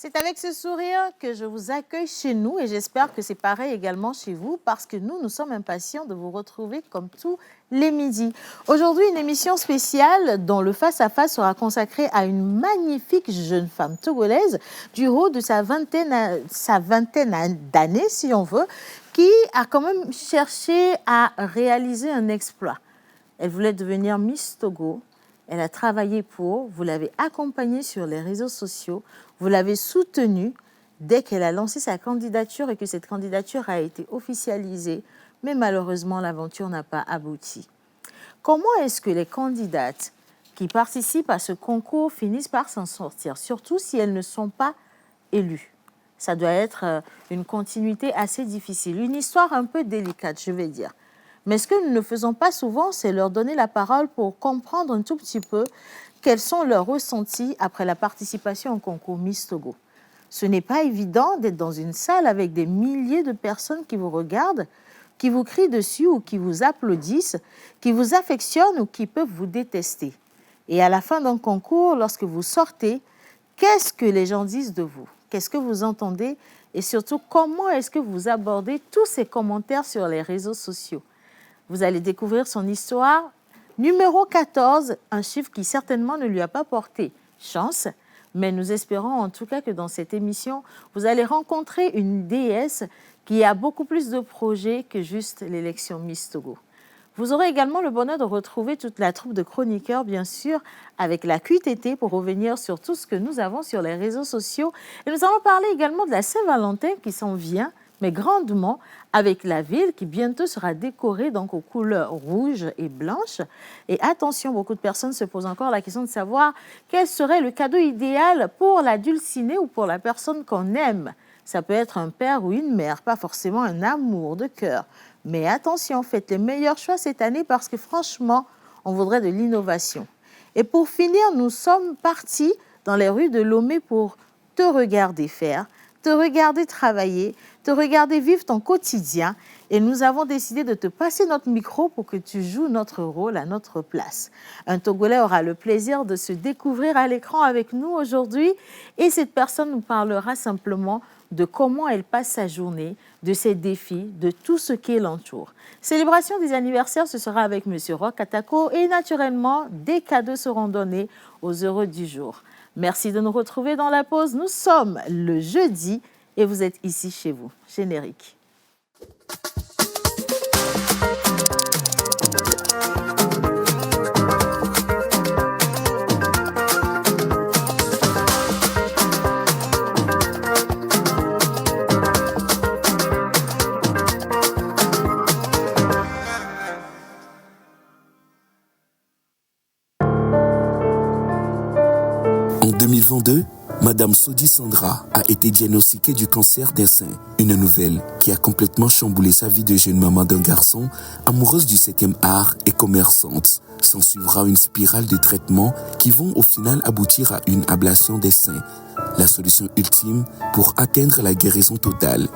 C'est avec ce sourire que je vous accueille chez nous et j'espère que c'est pareil également chez vous parce que nous sommes impatients de vous retrouver comme tous les midis. Aujourd'hui, une émission spéciale dont le face-à-face sera consacré à une magnifique jeune femme togolaise du haut de sa vingtaine d'années, si on veut, qui a quand même cherché à réaliser un exploit. Elle voulait devenir Miss Togo. Elle a travaillé pour, vous l'avez accompagnée sur les réseaux sociaux, vous l'avez soutenue dès qu'elle a lancé sa candidature et que cette candidature a été officialisée, mais malheureusement, l'aventure n'a pas abouti. Comment est-ce que les candidates qui participent à ce concours finissent par s'en sortir, surtout si elles ne sont pas élues? Ça doit être une continuité assez difficile, une histoire un peu délicate, je vais dire. Mais ce que nous ne faisons pas souvent, c'est leur donner la parole pour comprendre un tout petit peu quels sont leurs ressentis après la participation au concours Miss Togo. Ce n'est pas évident d'être dans une salle avec des milliers de personnes qui vous regardent, qui vous crient dessus ou qui vous applaudissent, qui vous affectionnent ou qui peuvent vous détester. Et à la fin d'un concours, lorsque vous sortez, qu'est-ce que les gens disent de vous? Qu'est-ce que vous entendez? Et surtout, comment est-ce que vous abordez tous ces commentaires sur les réseaux sociaux? Vous allez découvrir son histoire. Numéro 14, un chiffre qui certainement ne lui a pas porté chance, mais nous espérons en tout cas que dans cette émission, vous allez rencontrer une déesse qui a beaucoup plus de projets que juste l'élection Miss Togo. Vous aurez également le bonheur de retrouver toute la troupe de chroniqueurs, bien sûr, avec la QTT pour revenir sur tout ce que nous avons sur les réseaux sociaux. Et nous allons parler également de la Saint-Valentin qui s'en vient, mais grandement, avec la ville qui bientôt sera décorée donc aux couleurs rouges et blanches. Et attention, beaucoup de personnes se posent encore la question de savoir quel serait le cadeau idéal pour la dulcinée ou pour la personne qu'on aime. Ça peut être un père ou une mère, pas forcément un amour de cœur. Mais attention, faites les meilleurs choix cette année parce que franchement, on voudrait de l'innovation. Et pour finir, nous sommes partis dans les rues de Lomé pour te regarder faire, te regarder travailler, te regarder vivre ton quotidien. Et nous avons décidé de te passer notre micro pour que tu joues notre rôle à notre place. Un Togolais aura le plaisir de se découvrir à l'écran avec nous aujourd'hui. Et cette personne nous parlera simplement de comment elle passe sa journée, de ses défis, de tout ce qui l'entoure. Célébration des anniversaires, ce sera avec M. Roch Atako et naturellement, des cadeaux seront donnés aux heureux du jour. Merci de nous retrouver dans la pause. Nous sommes le jeudi et vous êtes ici chez vous. Générique. En 2022, Madame Sodi Sandra a été diagnostiquée du cancer des seins. Une nouvelle qui a complètement chamboulé sa vie de jeune maman d'un garçon, amoureuse du 7e art et commerçante. S'en suivra une spirale de traitements qui vont au final aboutir à une ablation des seins. La solution ultime pour atteindre la guérison totale.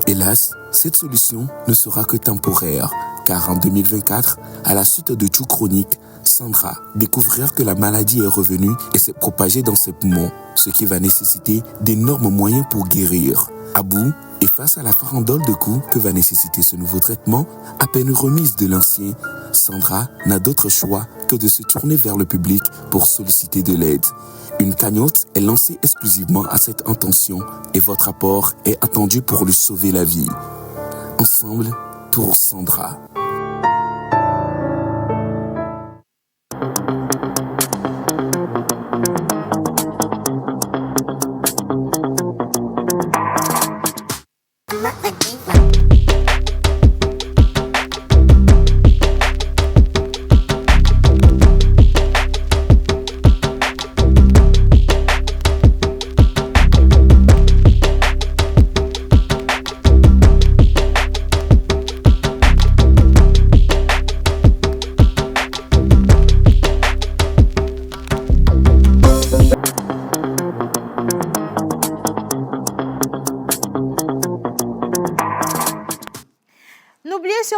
Hélas, cette solution ne sera que temporaire, car en 2024, à la suite de tout chronique, Sandra découvrira que la maladie est revenue et s'est propagée dans ses poumons, ce qui va nécessiter d'énormes moyens pour guérir. À bout, et face à la farandole de coups que va nécessiter ce nouveau traitement, à peine remise de l'ancien, Sandra n'a d'autre choix que de se tourner vers le public pour solliciter de l'aide. Une cagnotte est lancée exclusivement à cette intention et votre apport est attendu pour lui sauver la vie. Ensemble, pour Sandra.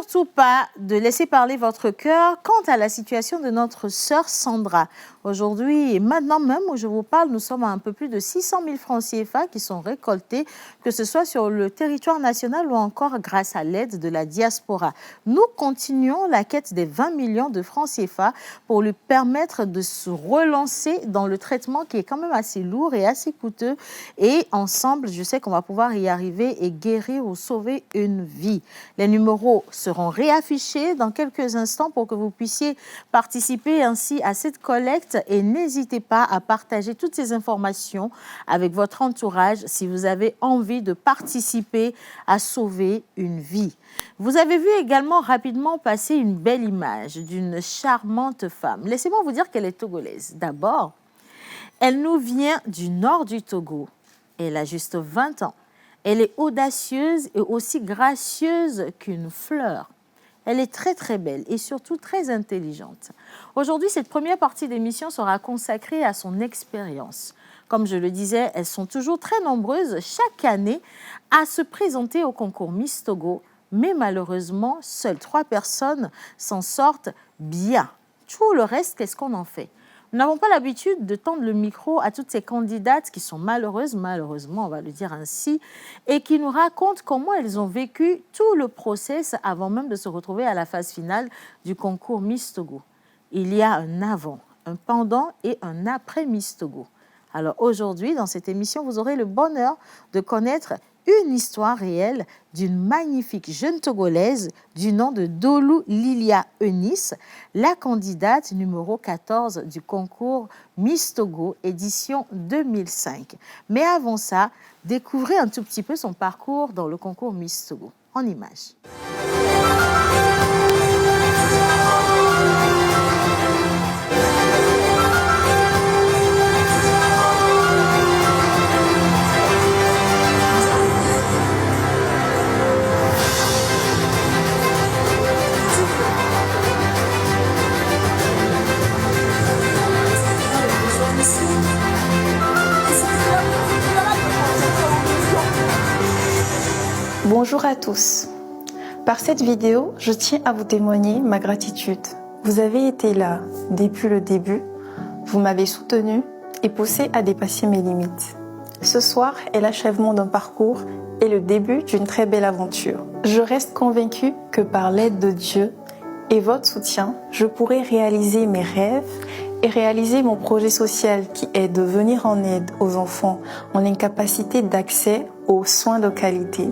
surtout pas de laisser parler votre cœur quant à la situation de notre sœur Sandra. Aujourd'hui et maintenant même où je vous parle, nous sommes à un peu plus de 600 000 francs CFA qui sont récoltés, que ce soit sur le territoire national ou encore grâce à l'aide de la diaspora. Nous continuons la quête des 20 millions de francs CFA pour lui permettre de se relancer dans le traitement qui est quand même assez lourd et assez coûteux. Et ensemble, je sais qu'on va pouvoir y arriver et guérir ou sauver une vie. Les numéros seront réaffichés dans quelques instants pour que vous puissiez participer ainsi à cette collecte. Et n'hésitez pas à partager toutes ces informations avec votre entourage si vous avez envie de participer à sauver une vie. Vous avez vu également rapidement passer une belle image d'une charmante femme. Laissez-moi vous dire qu'elle est togolaise. D'abord, elle nous vient du nord du Togo. Elle a juste 20 ans. Elle est audacieuse et aussi gracieuse qu'une fleur. Elle est très très belle et surtout très intelligente. Aujourd'hui, cette première partie d'émission sera consacrée à son expérience. Comme je le disais, elles sont toujours très nombreuses chaque année à se présenter au concours Miss Togo. Mais malheureusement, seules 3 personnes s'en sortent bien. Tout le reste, qu'est-ce qu'on en fait ? Nous n'avons pas l'habitude de tendre le micro à toutes ces candidates qui sont malheureusement, on va le dire ainsi, et qui nous racontent comment elles ont vécu tout le process avant même de se retrouver à la phase finale du concours Miss Togo. Il y a un avant, un pendant et un après Miss Togo. Alors aujourd'hui, dans cette émission, vous aurez le bonheur de connaître une histoire réelle d'une magnifique jeune Togolaise du nom de Dolou Lilia Eunice, la candidate numéro 14 du concours Miss Togo édition 2005. Mais avant ça, découvrez un tout petit peu son parcours dans le concours Miss Togo. En images. Bonjour à tous. Par cette vidéo, je tiens à vous témoigner ma gratitude. Vous avez été là depuis le début, vous m'avez soutenu et poussé à dépasser mes limites. Ce soir est l'achèvement d'un parcours et le début d'une très belle aventure. Je reste convaincue que par l'aide de Dieu et votre soutien, je pourrai réaliser mes rêves et réaliser mon projet social qui est de venir en aide aux enfants en incapacité d'accès aux soins de qualité.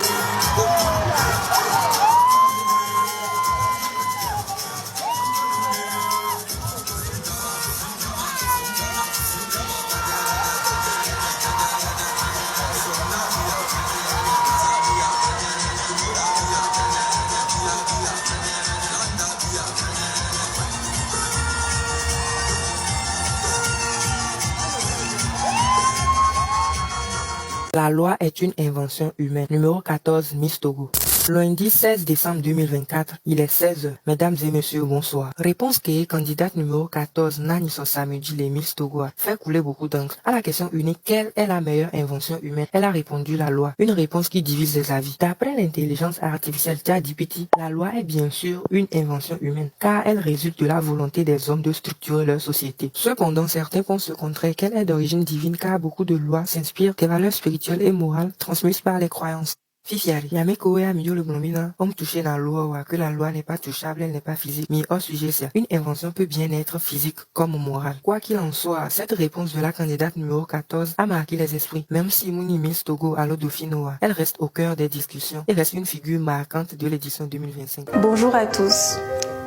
La loi est une invention humaine. Numéro 14, Miss Togo. Lundi 16 décembre 2024, il est 16h. Mesdames et messieurs, bonsoir. Réponse qui est candidate numéro 14, Nani Samedi, les Miss Togo, fait couler beaucoup d'encre. À la question unique, quelle est la meilleure invention humaine? Elle a répondu la loi. Une réponse qui divise les avis. D'après l'intelligence artificielle ChatGPT, la loi est bien sûr une invention humaine, car elle résulte de la volonté des hommes de structurer leur société. Cependant, certains pensent se contrer qu'elle est d'origine divine, car beaucoup de lois s'inspirent des valeurs spirituelles et morales transmises par les croyances. Fifiari, Yameko et Amio le Blombina ont touché la loi, que la loi n'est pas touchable, elle n'est pas physique. Mais au sujet, c'est une invention peut bien être physique comme morale. Quoi qu'il en soit, cette réponse de la candidate numéro 14 a marqué les esprits. Même si Mouni Miss Togo à l'Odofinoa, elle reste au cœur des discussions et reste une figure marquante de l'édition 2025. Bonjour à tous.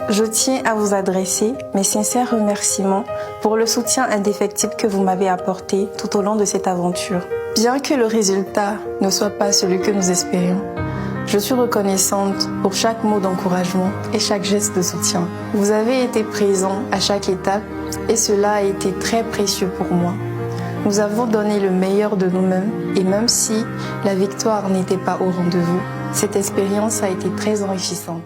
Je tiens à vous adresser mes sincères remerciements pour le soutien indéfectible que vous m'avez apporté tout au long de cette aventure. Bien que le résultat ne soit pas celui que nous espérions, je suis reconnaissante pour chaque mot d'encouragement et chaque geste de soutien. Vous avez été présents à chaque étape et cela a été très précieux pour moi. Nous avons donné le meilleur de nous-mêmes et même si la victoire n'était pas au rendez-vous, cette expérience a été très enrichissante.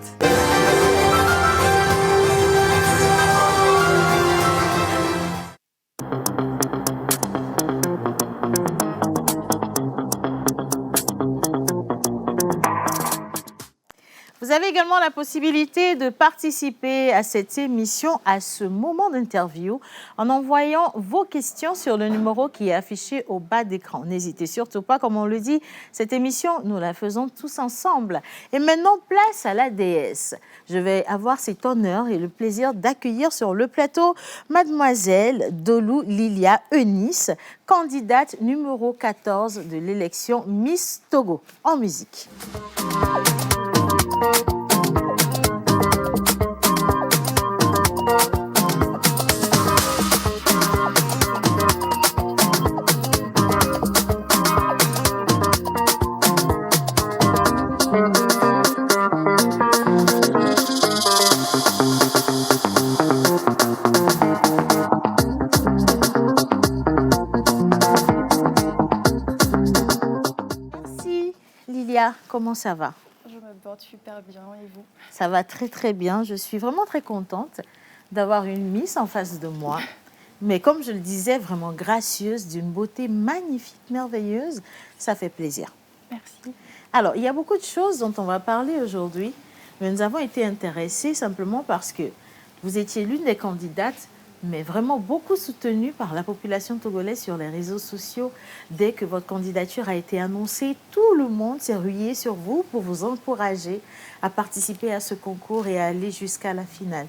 Vous avez également la possibilité de participer à cette émission, à ce moment d'interview, en envoyant vos questions sur le numéro qui est affiché au bas d'écran. N'hésitez surtout pas, comme on le dit, cette émission, nous la faisons tous ensemble. Et maintenant, place à la déesse. Je vais avoir cet honneur et le plaisir d'accueillir sur le plateau Mademoiselle Dolou Lilia Eunice, candidate numéro 14 de l'élection Miss Togo. En musique. Merci Lilia, comment ça va? Je me porte super bien et vous? Ça va très très bien. Je suis vraiment très contente d'avoir une Miss en face de moi. Mais comme je le disais, vraiment gracieuse, d'une beauté magnifique, merveilleuse. Ça fait plaisir. Merci. Alors, il y a beaucoup de choses dont on va parler aujourd'hui. Mais nous avons été intéressés simplement parce que vous étiez l'une des candidates, mais vraiment beaucoup soutenue par la population togolaise sur les réseaux sociaux. Dès que votre candidature a été annoncée, tout le monde s'est rué sur vous pour vous encourager à participer à ce concours et à aller jusqu'à la finale.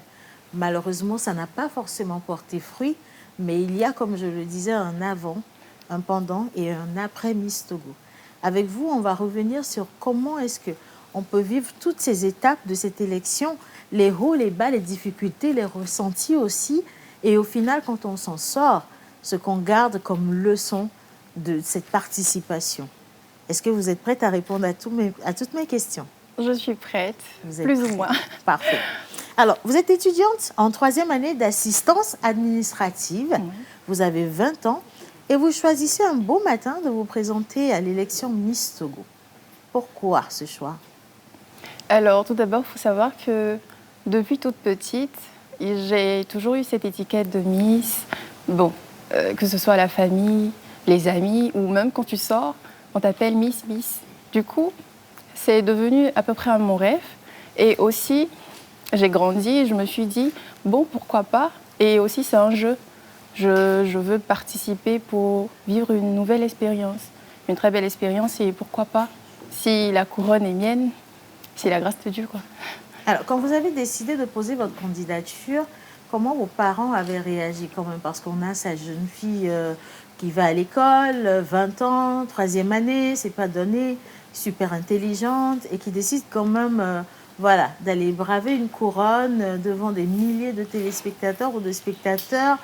Malheureusement, ça n'a pas forcément porté fruit, mais il y a, comme je le disais, un avant, un pendant et un après Miss Togo. Avec vous, on va revenir sur comment est-ce qu'on peut vivre toutes ces étapes de cette élection, les hauts, les bas, les difficultés, les ressentis aussi. Et au final, quand on s'en sort, ce qu'on garde comme leçon de cette participation. Est-ce que vous êtes prête à répondre à toutes mes questions? Je suis prête, Vous êtes plus prête. ou moins. Parfait. Alors, vous êtes étudiante en 3e année d'assistance administrative. Oui. Vous avez 20 ans et vous choisissez un beau matin de vous présenter à l'élection Miss Togo. Pourquoi ce choix? Alors, tout d'abord, il faut savoir que depuis toute petite, j'ai toujours eu cette étiquette de Miss. Bon, que ce soit la famille, les amis, ou même quand tu sors, on t'appelle Miss, Miss. Du coup, c'est devenu à peu près mon rêve. Et aussi, j'ai grandi et je me suis dit, bon, pourquoi pas? Et aussi, c'est un jeu. Je veux participer pour vivre une nouvelle expérience. Une très belle expérience et pourquoi pas? Si la couronne est mienne, c'est la grâce de Dieu, quoi. Alors, quand vous avez décidé de poser votre candidature, comment vos parents avaient réagi quand même? Parce qu'on a sa jeune fille qui va à l'école, 20 ans, 3e année, c'est pas donné, super intelligente et qui décide quand même voilà, d'aller braver une couronne devant des milliers de téléspectateurs ou de spectateurs.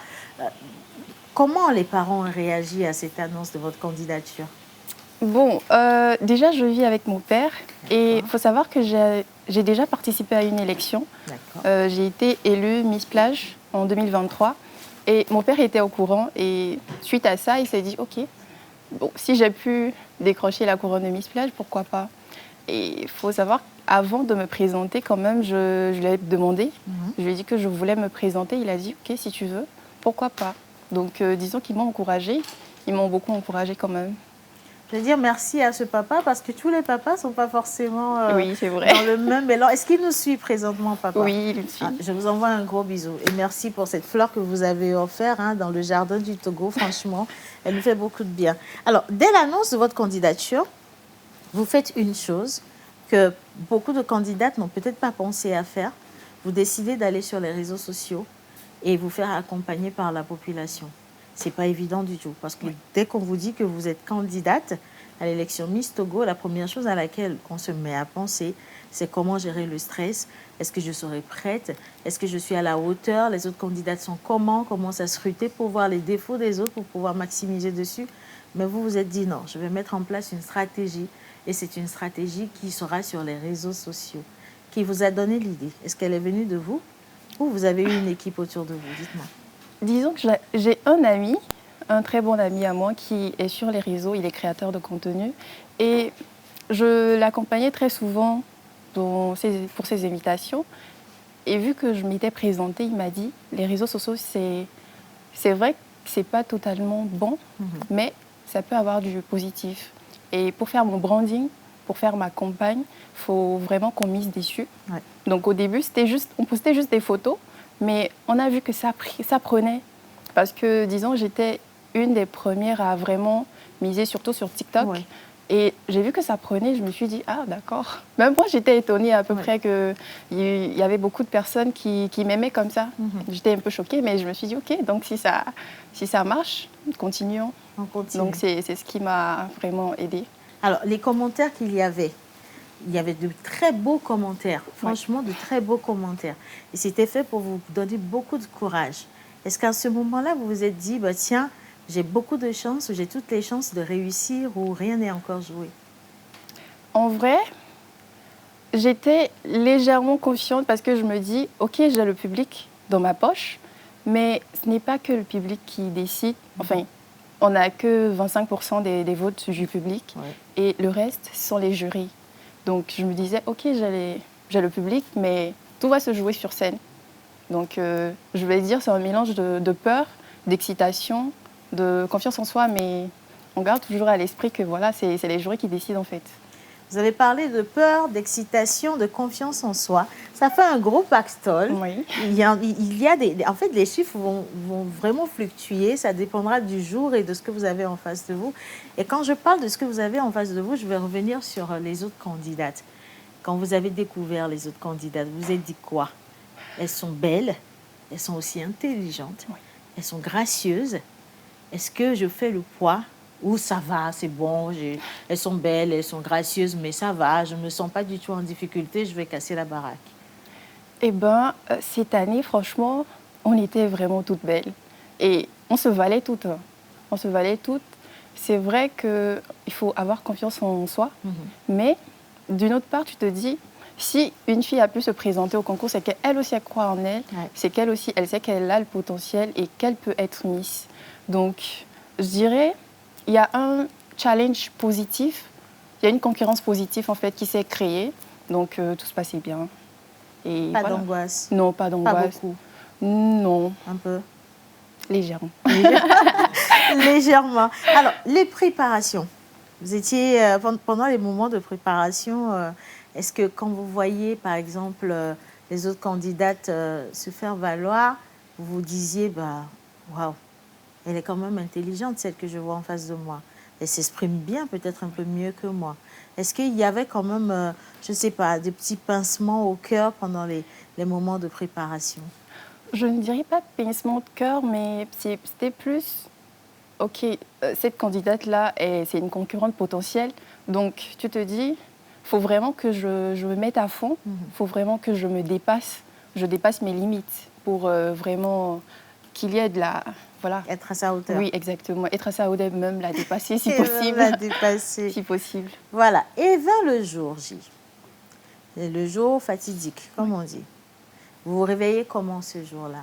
Comment les parents ont réagi à cette annonce de votre candidature? Bon, déjà, je vis avec mon père et il faut savoir que j'ai déjà participé à une élection. J'ai été élue Miss Plage en 2023 et mon père était au courant et suite à ça, il s'est dit « Ok, bon, si j'ai pu décrocher la couronne de Miss Plage, pourquoi pas ?» Et il faut savoir qu'avant de me présenter, quand même, je lui ai demandé. Je lui ai dit que je voulais me présenter. Il a dit « Ok, si tu veux, pourquoi pas ?» Donc, disons qu'ils m'ont encouragée. Ils m'ont beaucoup encouragée quand même. Je veux dire merci à ce papa parce que tous les papas ne sont pas forcément oui, c'est vrai. dans le même élan. Est-ce qu'il nous suit présentement, papa? Oui, il me suit. Je vous envoie un gros bisou et merci pour cette fleur que vous avez offerte dans le jardin du Togo. Franchement, elle nous fait beaucoup de bien. Alors, dès l'annonce de votre candidature, vous faites une chose que beaucoup de candidates n'ont peut-être pas pensé à faire. Vous décidez d'aller sur les réseaux sociaux et vous faire accompagner par la population. Ce n'est pas évident du tout parce que dès qu'on vous dit que vous êtes candidate à l'élection Miss Togo, la première chose à laquelle on se met à penser, c'est comment gérer le stress. Est-ce que je serai prête? Est-ce que je suis à la hauteur? Les autres candidates sont comment? Comment ça scruter pour voir les défauts des autres, pour pouvoir maximiser dessus? Mais vous vous êtes dit non, je vais mettre en place une stratégie et c'est une stratégie qui sera sur les réseaux sociaux. Qui vous a donné l'idée? Est-ce qu'elle est venue de vous ou vous avez eu une équipe autour de vous? Dites-moi. Disons que j'ai un ami, un très bon ami à moi qui est sur les réseaux, il est créateur de contenu et je l'accompagnais très souvent pour ses invitations. Et vu que je m'étais présentée, il m'a dit les réseaux sociaux, c'est vrai que c'est pas totalement bon, mais ça peut avoir du positif. Et pour faire mon branding, pour faire ma campagne, il faut vraiment qu'on mise dessus. Ouais. Donc au début, on postait juste des photos, mais on a vu que ça prenait. Parce que, disons, j'étais une des premières à vraiment miser surtout sur TikTok. Ouais. Et j'ai vu que ça prenait, je me suis dit, ah d'accord. Même moi, j'étais étonnée à peu Ouais. près qu'il y avait beaucoup de personnes qui m'aimaient comme ça. J'étais un peu choquée, mais je me suis dit, ok, donc si ça marche, continuons. On continue. Donc c'est ce qui m'a vraiment aidée. Alors, les commentaires qu'il y avait de très beaux commentaires, franchement, de très beaux commentaires. Et c'était fait pour vous donner beaucoup de courage. Est-ce qu'à ce moment-là, vous vous êtes dit, bah, tiens, j'ai beaucoup de chance, ou j'ai toutes les chances de réussir, ou rien n'est encore joué? En vrai, j'étais légèrement confiante parce que je me dis, ok, j'ai le public dans ma poche, mais ce n'est pas que le public qui décide. Enfin, on n'a que 25% des votes du public, et le reste, ce sont les jurys. Donc je me disais, ok, j'ai le public, mais tout va se jouer sur scène. Donc je vais dire, c'est un mélange de peur, d'excitation, de confiance en soi, mais on garde toujours à l'esprit que voilà, c'est les jurys qui décident en fait. Vous avez parlé de peur, d'excitation, de confiance en soi. Ça fait un gros pactole. Oui. Il y a en fait, les chiffres vont vraiment fluctuer. Ça dépendra du jour et de ce que vous avez en face de vous. Et quand je parle de ce que vous avez en face de vous, je vais revenir sur les autres candidates. Quand vous avez découvert les autres candidates, vous vous êtes dit quoi? Elles sont belles, elles sont aussi intelligentes, elles sont gracieuses. Est-ce que je fais le poids? Ou ça va, c'est bon, elles sont belles, elles sont gracieuses, mais ça va, je ne me sens pas du tout en difficulté, je vais casser la baraque. Eh bien, cette année, franchement, on était vraiment toutes belles. Et on se valait toutes. On se valait toutes. C'est vrai qu'il faut avoir confiance en soi, mais d'une autre part, tu te dis, si une fille a pu se présenter au concours, c'est qu'elle aussi elle croit en elle, c'est qu'elle aussi, elle sait qu'elle a le potentiel et qu'elle peut être Miss. Donc, je dirais, il y a un challenge positif, il y a une concurrence positive en fait qui s'est créée, donc tout se passait bien. Et Pas voilà. d'angoisse? Non, pas d'angoisse. Pas beaucoup? Non. Un peu? Légèrement. Légèrement. Alors, les préparations. Vous étiez, pendant les moments de préparation, est-ce que quand vous voyez, par exemple, les autres candidates se faire valoir, vous vous disiez, bah, waouh, elle est quand même intelligente, celle que je vois en face de moi. Elle s'exprime bien, peut-être un peu mieux que moi. Est-ce qu'il y avait quand même, je ne sais pas, des petits pincements au cœur pendant les moments de préparation? Je ne dirais pas pincement de cœur, mais c'était plus, ok, cette candidate-là, c'est une concurrente potentielle. Donc, tu te dis, il faut vraiment que je me mette à fond. Il faut vraiment que je me dépasse. Je dépasse mes limites pour vraiment qu'il y ait de la... Voilà. Être à sa hauteur. Oui, exactement. Être à sa hauteur, même la dépasser si Et possible. même la dépasser. Si possible. Voilà. Et vint le jour J. Et le jour fatidique, comme on dit. Vous vous réveillez comment ce jour-là?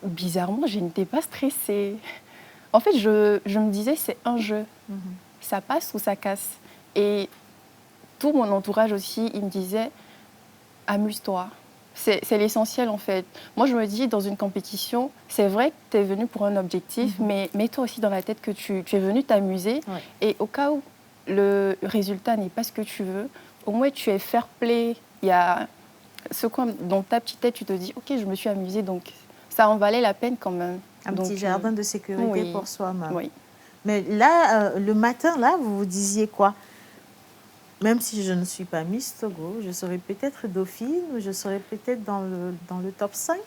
Bizarrement, je n'étais pas stressée. En fait, je me disais, c'est un jeu. Ça passe ou ça casse. Et tout mon entourage aussi, il me disait, amuse-toi. C'est l'essentiel, en fait. Moi, je me dis, dans une compétition, c'est vrai que tu es venu pour un objectif, mais mets-toi aussi dans la tête que tu es venu t'amuser. Et au cas où le résultat n'est pas ce que tu veux, au moins, tu es fair play. Il y a ce coin dans ta petite tête, tu te dis, OK, je me suis amusée, donc ça en valait la peine quand même. Un donc, petit jardin de sécurité pour soi-même. Oui. Mais là, le matin, là, vous vous disiez quoi? Même si je ne suis pas Miss Togo, je serais peut-être dauphine ou je serais peut-être dans le top 5?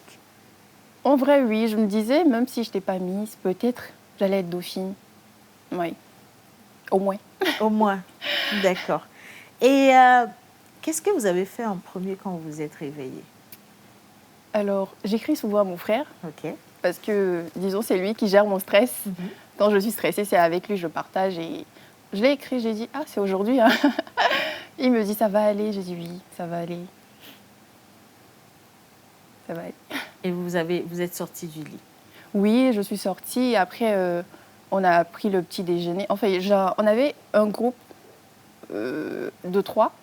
En vrai, oui, je me disais, même si je n'étais pas Miss, peut-être j'allais être dauphine. Oui, au moins. Au moins, d'accord. Et qu'est-ce que vous avez fait en premier quand vous vous êtes réveillée? Alors, j'écris souvent à mon frère, Ok. parce que, disons, c'est lui qui gère mon stress. Quand je suis stressée, c'est avec lui, je partage. Et je l'ai écrit, j'ai dit, ah, c'est aujourd'hui. Hein. Il me dit, ça va aller. J'ai dit, oui, ça va aller. Ça va aller. Et vous êtes sortie du lit? Oui, je suis sortie. Après, on a pris le petit déjeuner. Enfin, on avait un groupe de 3.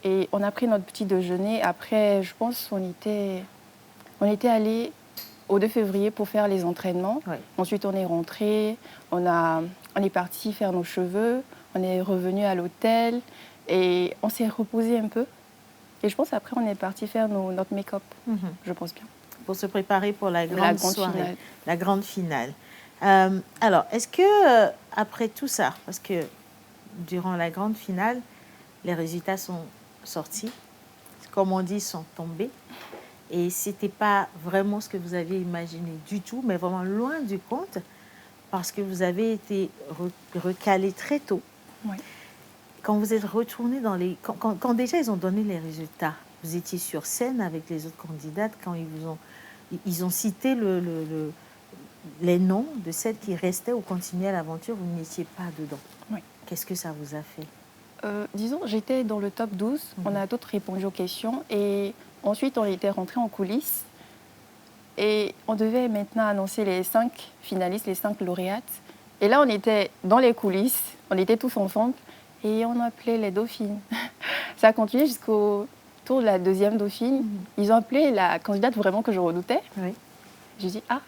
Et on a pris notre petit déjeuner. Après, je pense qu'on était allés au 2 février pour faire les entraînements. Ensuite, on est rentré. On est parti faire nos cheveux. On est revenu à l'hôtel et on s'est reposé un peu. Et je pense après, on est parti faire notre make-up, je pense bien. Pour se préparer pour la La grande soirée, finale. la grande finale. Alors, est-ce que, après tout ça, parce que durant la grande finale, les résultats sont sortis, comme on dit, sont tombés, et ce n'était pas vraiment ce que vous aviez imaginé du tout, mais vraiment loin du compte, parce que vous avez été recalé très tôt. Oui. Quand vous êtes retourné dans les... Quand déjà ils ont donné les résultats, vous étiez sur scène avec les autres candidates, quand ils ont cité les noms de celles qui restaient ou continuaient l'aventure, vous n'étiez pas dedans. Oui. Qu'est-ce que ça vous a fait? Disons, j'étais dans le top 12. On a toutes répondu aux questions. Et ensuite, on était rentrés en coulisses. Et on devait maintenant annoncer les 5 finalistes, les 5 lauréates. Et là, on était dans les coulisses. On était tous ensemble. Et on appelait les dauphines. Ça a continué jusqu'au tour de la deuxième dauphine. Ils ont appelé la candidate vraiment que je redoutais. Oui. J'ai dit, ah,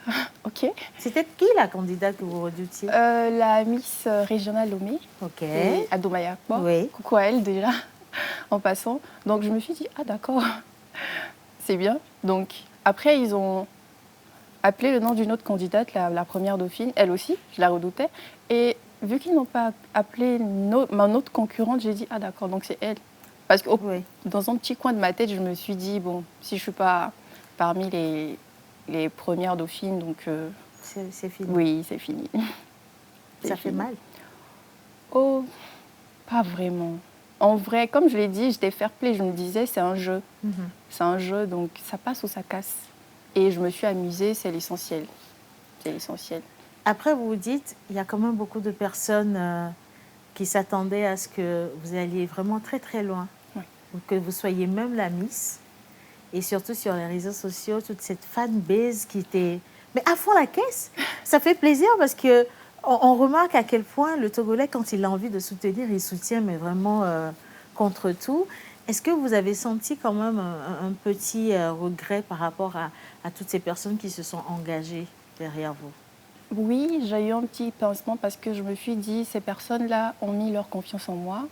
ok. C'était qui la candidate que vous redoutiez? La Miss régionale Lomé. Ok. Adomaya. Bon, Oui. coucou à elle déjà, en passant. Donc je me suis dit, ah d'accord, c'est bien. Donc après, ils ont appelé le nom d'une autre candidate, la première dauphine. Elle aussi, je la redoutais. Et vu qu'ils n'ont pas appelé ma autre concurrente, j'ai dit, ah d'accord, donc c'est elle. Parce que dans un petit coin de ma tête, je me suis dit, bon, si je ne suis pas parmi les premières dauphines, donc... c'est fini. Oui, c'est fini. Ça fait mal? Oh, pas vraiment. En vrai, comme je l'ai dit, j'étais fair-play. Je me disais, c'est un jeu. C'est un jeu, donc ça passe ou ça casse. Et je me suis amusée, c'est l'essentiel. C'est l'essentiel. Après, vous vous dites, il y a quand même beaucoup de personnes qui s'attendaient à ce que vous alliez vraiment très très loin. Oui. Ou que vous soyez même la Miss. Et surtout sur les réseaux sociaux, toute cette fanbase qui était... Mais à fond la caisse, ça fait plaisir parce que on remarque à quel point le Togolais, quand il a envie de soutenir, il soutient, mais vraiment contre tout. Est-ce que vous avez senti quand même un petit regret par rapport à toutes ces personnes qui se sont engagées derrière vous? Oui, j'ai eu un petit pincement parce que je me suis dit, ces personnes-là ont mis leur confiance en moi,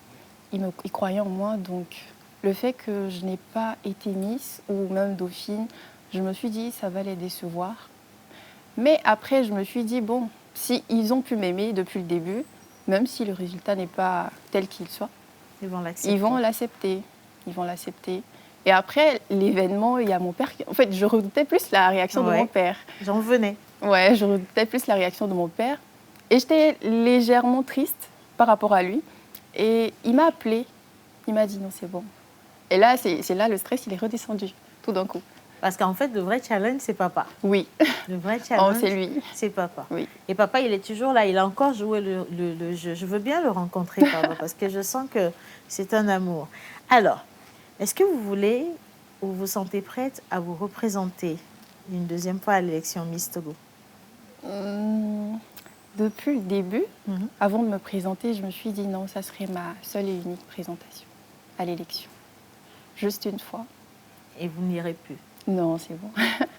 ils croyaient en moi, donc le fait que je n'ai pas été Miss ou même Dauphine, je me suis dit, ça va les décevoir. Mais après, je me suis dit, bon, si ils ont pu m'aimer depuis le début, même si le résultat n'est pas tel qu'il soit, ils vont l'accepter. Ils vont l'accepter. Et après, l'événement, il y a mon père. En fait, je redoutais plus la réaction de mon père. J'en venais. Ouais, je redoutais plus la réaction de mon père. Et j'étais légèrement triste par rapport à lui. Et il m'a appelé. Il m'a dit, non, c'est bon. Et là, c'est là, le stress, il est redescendu, tout d'un coup. Parce qu'en fait, le vrai challenge, c'est papa. Oui. Le vrai challenge, c'est lui. C'est papa. Oui. Et papa, il est toujours là. Il a encore joué le jeu. Je veux bien le rencontrer, papa, parce que je sens que c'est un amour. Alors, est-ce que vous voulez ou vous sentez prête à vous représenter une deuxième fois à l'élection Miss Togo? Depuis le début, avant de me présenter, je me suis dit non, ça serait ma seule et unique présentation à l'élection. Juste une fois. Et vous n'irez plus? Non, c'est bon.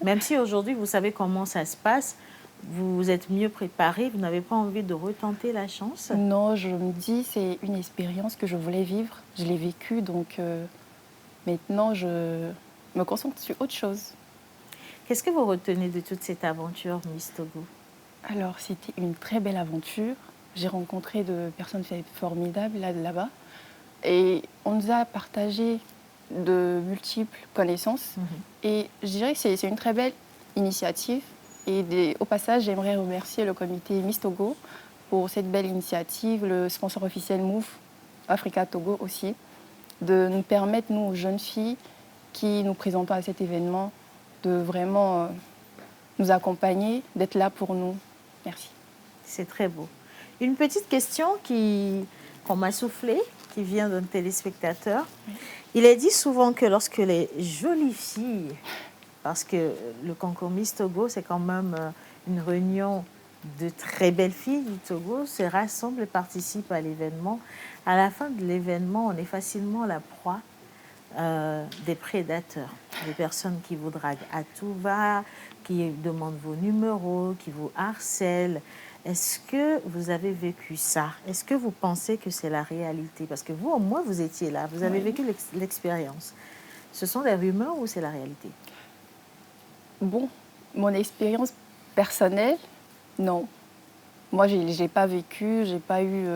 Même si aujourd'hui, vous savez comment ça se passe, vous êtes mieux préparé, vous n'avez pas envie de retenter la chance? Non, je me dis c'est une expérience que je voulais vivre. Je l'ai vécue, donc maintenant, je me concentre sur autre chose. Qu'est-ce que vous retenez de toute cette aventure, Miss Togo? Alors, c'était une très belle aventure. J'ai rencontré de personnes formidables là-bas. Et on nous a partagé de multiples connaissances. Et je dirais que c'est une très belle initiative. Et au passage, j'aimerais remercier le comité Miss Togo pour cette belle initiative, le sponsor officiel Move, Africa Togo aussi, de nous permettre, nous, jeunes filles qui nous présentons à cet événement, de vraiment nous accompagner, d'être là pour nous. Merci. C'est très beau. Une petite question qu'on m'a soufflée, qui vient d'un téléspectateur. Il est dit souvent que lorsque les jolies filles, parce que le concours Miss Togo, c'est quand même une réunion de très belles filles du Togo, se rassemblent et participent à l'événement. À la fin de l'événement, on est facilement la proie des prédateurs, des personnes qui vous draguent à tout va, qui demandent vos numéros, qui vous harcèlent. Est-ce que vous avez vécu ça? Est-ce que vous pensez que c'est la réalité? Parce que vous, au moins, vous étiez là, vous avez vécu l'expérience. Ce sont des rumeurs ou c'est la réalité? Bon, mon expérience personnelle, non. Moi, je n'ai pas vécu, je n'ai pas eu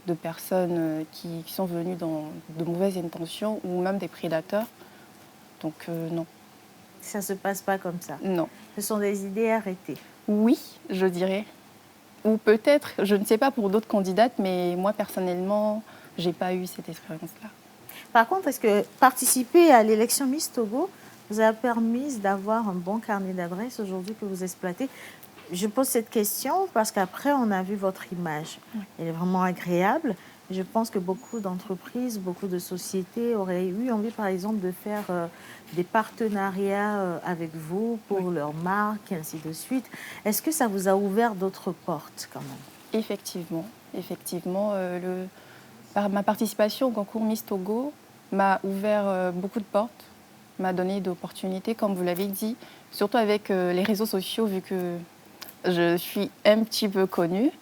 de personnes qui sont venues dans de mauvaises intentions ou même des prédateurs. Donc, non. Ça ne se passe pas comme ça? Non. Ce sont des idées arrêtées? Oui, je dirais. Ou peut-être, je ne sais pas pour d'autres candidates, mais moi, personnellement, je n'ai pas eu cette expérience-là. Par contre, est-ce que participer à l'élection Miss Togo vous a permis d'avoir un bon carnet d'adresses aujourd'hui que vous exploitez? Je pose cette question parce qu'après, on a vu votre image. Oui. Elle est vraiment agréable. Je pense que beaucoup d'entreprises, beaucoup de sociétés auraient eu envie, par exemple, de faire des partenariats avec vous pour leur marque, et ainsi de suite. Est-ce que ça vous a ouvert d'autres portes quand même? Effectivement. Ma participation au concours Miss Togo m'a ouvert beaucoup de portes, m'a donné d'opportunités, comme vous l'avez dit, surtout avec les réseaux sociaux, vu que je suis un petit peu connue.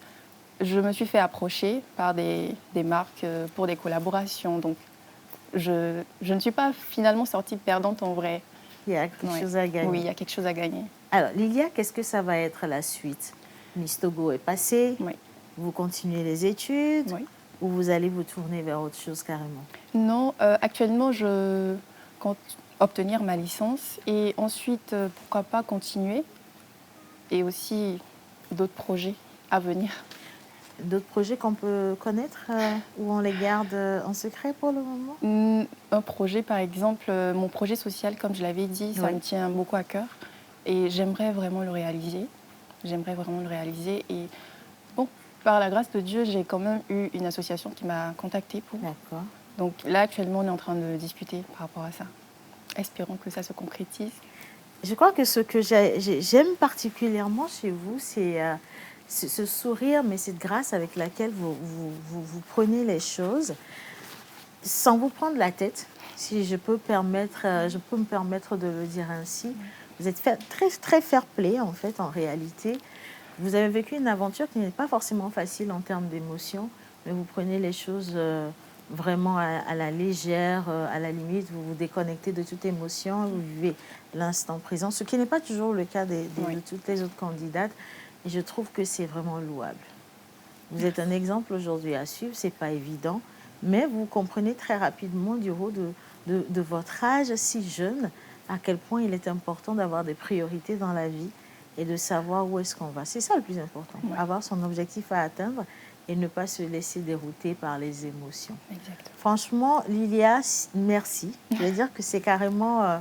Je me suis fait approcher par des marques pour des collaborations. Donc, je ne suis pas finalement sortie perdante en vrai. Il y a quelque chose à gagner. Oui, il y a quelque chose à gagner. Alors, Lilia, qu'est-ce que ça va être la suite? Miss Togo est passée. Oui. Vous continuez les études ou vous allez vous tourner vers autre chose carrément? Non, actuellement, je compte obtenir ma licence et ensuite, pourquoi pas continuer et aussi d'autres projets à venir. D'autres projets qu'on peut connaître ou on les garde en secret pour le moment? Un projet, par exemple, mon projet social, comme je l'avais dit, ça me tient beaucoup à cœur et j'aimerais vraiment le réaliser. Et bon, par la grâce de Dieu, j'ai quand même eu une association qui m'a contactée pour. D'accord. Donc là, actuellement, on est en train de discuter par rapport à ça. Espérons que ça se concrétise. Je crois que ce que j'aime particulièrement chez vous, c'est ce sourire, mais cette grâce avec laquelle vous prenez les choses, sans vous prendre la tête, si je peux me permettre de le dire ainsi. Vous êtes très, très fair-play, en fait, en réalité. Vous avez vécu une aventure qui n'est pas forcément facile en termes d'émotions, mais vous prenez les choses vraiment à la légère, à la limite, vous vous déconnectez de toute émotion, vous vivez l'instant présent, ce qui n'est pas toujours le cas de toutes les autres candidates. Et je trouve que c'est vraiment louable. Vous êtes un exemple aujourd'hui à suivre, ce n'est pas évident, mais vous comprenez très rapidement du haut de votre âge si jeune à quel point il est important d'avoir des priorités dans la vie et de savoir où est-ce qu'on va. C'est ça le plus important, avoir son objectif à atteindre et ne pas se laisser dérouter par les émotions. Exactement. Franchement, Lilia, merci. Je veux dire que c'est carrément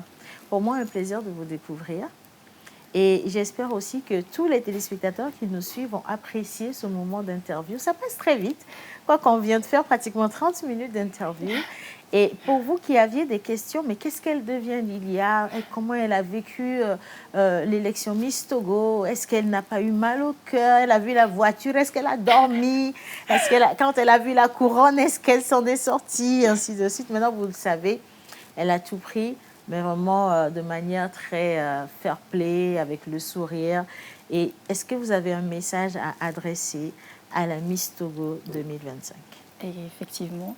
pour moi un plaisir de vous découvrir. Et j'espère aussi que tous les téléspectateurs qui nous suivent vont apprécier ce moment d'interview. Ça passe très vite, quoi qu'on vient de faire pratiquement 30 minutes d'interview. Et pour vous qui aviez des questions, mais qu'est-ce qu'elle devient, Lilia? Et comment elle a vécu l'élection Miss Togo? Est-ce qu'elle n'a pas eu mal au cœur? Elle a vu la voiture? Est-ce qu'elle a dormi? Quand elle a vu la couronne, est-ce qu'elle s'en est sortie? Ainsi de suite. Maintenant, vous le savez, elle a tout pris, mais vraiment de manière très fair-play, avec le sourire. Et est-ce que vous avez un message à adresser à la Miss Togo 2025? Et effectivement.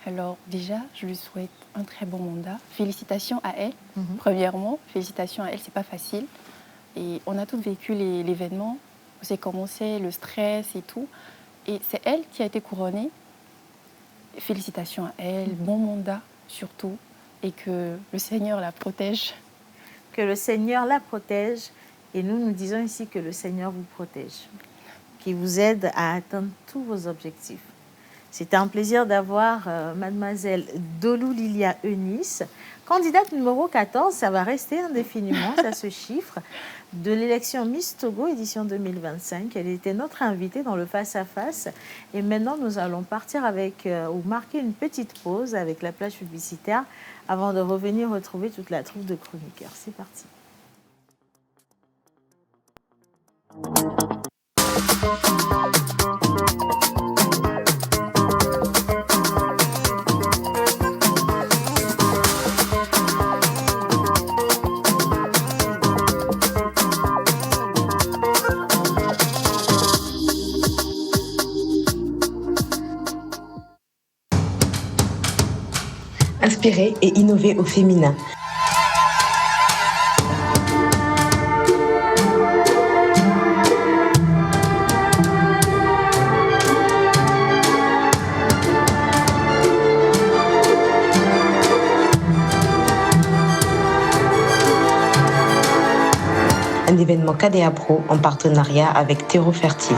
Alors déjà, je lui souhaite un très bon mandat. Félicitations à elle. Premièrement, félicitations à elle, c'est pas facile. Et on a tous vécu l'événement. On sait comment c'est, le stress et tout. Et c'est elle qui a été couronnée. Félicitations à elle, bon mandat surtout. Et que le Seigneur la protège. Que le Seigneur la protège. Et nous disons ici que le Seigneur vous protège. Qui vous aide à atteindre tous vos objectifs. C'était un plaisir d'avoir mademoiselle Dolou Lilia Eunice, candidate numéro 14, ça va rester indéfiniment, ça se chiffre, de l'élection Miss Togo édition 2025. Elle était notre invitée dans le face-à-face. Et maintenant, nous allons partir ou marquer une petite pause avec la plage publicitaire avant de revenir retrouver toute la troupe de chroniqueurs. C'est parti. inspirer et innover au féminin. Un événement KDA Pro en partenariat avec Terreau Fertile.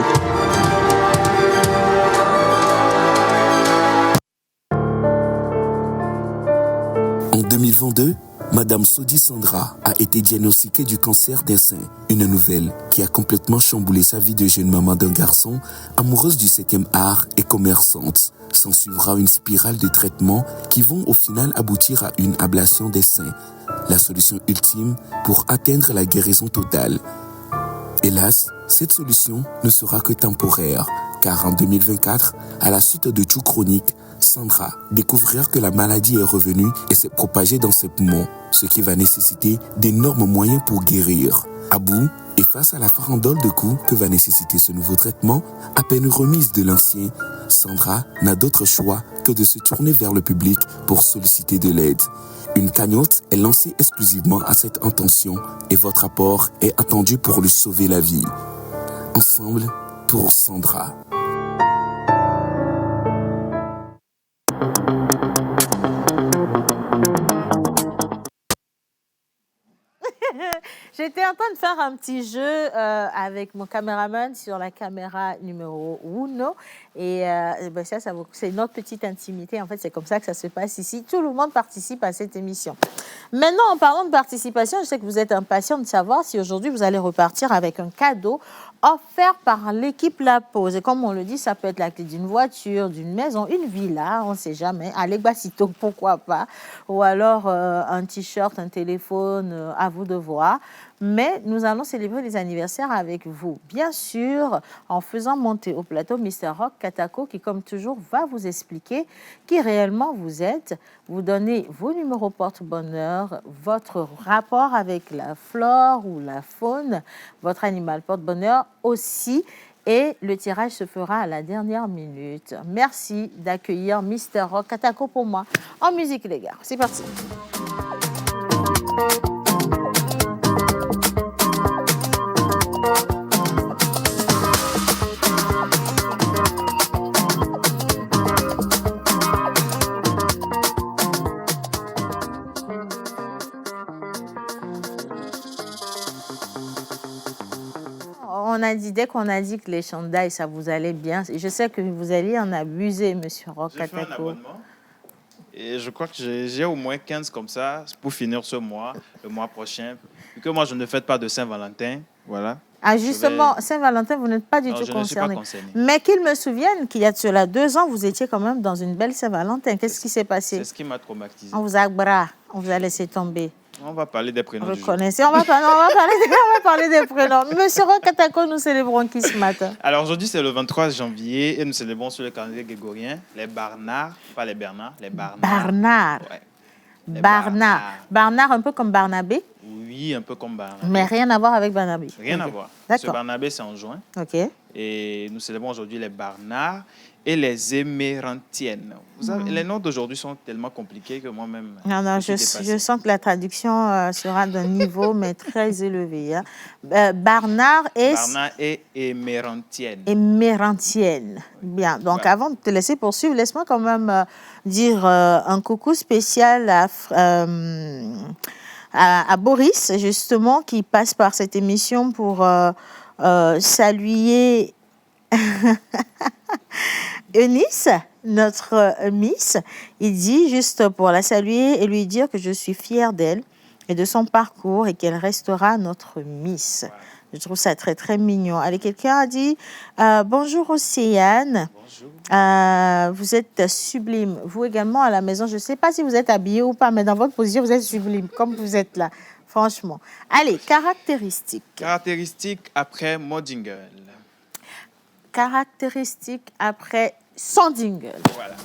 En 2022, Madame Sodi Sandra a été diagnostiquée du cancer des seins, une nouvelle qui a complètement chamboulé sa vie de jeune maman d'un garçon, amoureuse du 7e art et commerçante. S'en suivra une spirale de traitements qui vont au final aboutir à une ablation des seins, la solution ultime pour atteindre la guérison totale. Hélas, cette solution ne sera que temporaire, car en 2024, à la suite de tout chronique, Sandra découvrira que la maladie est revenue et s'est propagée dans ses poumons, ce qui va nécessiter d'énormes moyens pour guérir. À bout, et face à la farandole de coups que va nécessiter ce nouveau traitement, à peine remise de l'ancien, Sandra n'a d'autre choix que de se tourner vers le public pour solliciter de l'aide. Une cagnotte est lancée exclusivement à cette intention et votre apport est attendu pour lui sauver la vie. Ensemble pour Sandra. J'étais en train de faire un petit jeu avec mon caméraman sur la caméra numéro 1. Et ben ça c'est notre petite intimité. En fait, c'est comme ça que ça se passe ici. Tout le monde participe à cette émission. Maintenant, en parlant de participation, je sais que vous êtes impatient de savoir si aujourd'hui vous allez repartir avec un cadeau offert par l'équipe La Pause. Et comme on le dit, ça peut être la clé d'une voiture, d'une maison, une villa, on ne sait jamais. Allez, Bassito, pourquoi pas. Ou alors un t-shirt, un téléphone, à vous de voir. Mais nous allons célébrer les anniversaires avec vous. Bien sûr, en faisant monter au plateau Mr. Rock Katako, qui, comme toujours, va vous expliquer qui réellement vous êtes, vous donner vos numéros porte-bonheur, votre rapport avec la flore ou la faune, votre animal porte-bonheur aussi. Et le tirage se fera à la dernière minute. Merci d'accueillir Mr. Rock Katako pour moi. En musique, les gars. C'est parti. On a dit, dès qu'on a dit que les chandails, ça vous allait bien, je sais que vous alliez en abuser, monsieur Rock Katako. J'ai fait un abonnement et je crois que j'ai au moins 15 comme ça pour finir ce mois, le mois prochain. Vu que moi, je ne fête pas de Saint-Valentin, voilà. Ah, justement, Saint-Valentin, vous n'êtes pas du tout je concerné. ne suis pas concerné. Mais qu'il me souvienne qu'il y a de cela 2 ans, vous étiez quand même dans une belle Saint-Valentin. Qu'est-ce qui s'est passé? C'est ce qui m'a traumatisé. On vous a bras, on vous a laissé tomber. On va parler des prénoms du jour. Reconnaissez, on va parler des prénoms. Monsieur Rock Katako, nous célébrons qui ce matin? Alors aujourd'hui, c'est le 23 janvier et nous célébrons sur le calendrier grégorien les Barnards, pas les Bernards, les Barnards. Barnard. Ouais. Barnard. Barnard, un peu comme Barnabé? Oui, un peu comme Barnabé. Mais rien à voir avec Barnabé. Rien Okay. à voir. D'accord. Ce Barnabé, c'est en juin. OK. Et nous célébrons aujourd'hui les Barnards et les Émérantiennes. Vous savez, les noms d'aujourd'hui sont tellement compliqués que moi-même. Non, je sens que la traduction sera d'un niveau mais très élevé. Hein. Barnard et Émérantienne. Émérantienne. Bien. Donc, avant de te laisser poursuivre, laisse-moi quand même dire un coucou spécial à Boris, justement, qui passe par cette émission pour saluer Eunice, notre Miss. Il dit, juste pour la saluer et lui dire que je suis fière d'elle et de son parcours et qu'elle restera notre Miss. Ouais. Je trouve ça très, très mignon. Allez, quelqu'un a dit bonjour Océane. Bonjour. Vous êtes sublime. Vous également à la maison. Je ne sais pas si vous êtes habillé ou pas, mais dans votre position, vous êtes sublime, comme vous êtes là. Franchement. Allez, caractéristiques. Caractéristiques après mon jingle. Caractéristiques après son jingle. Voilà.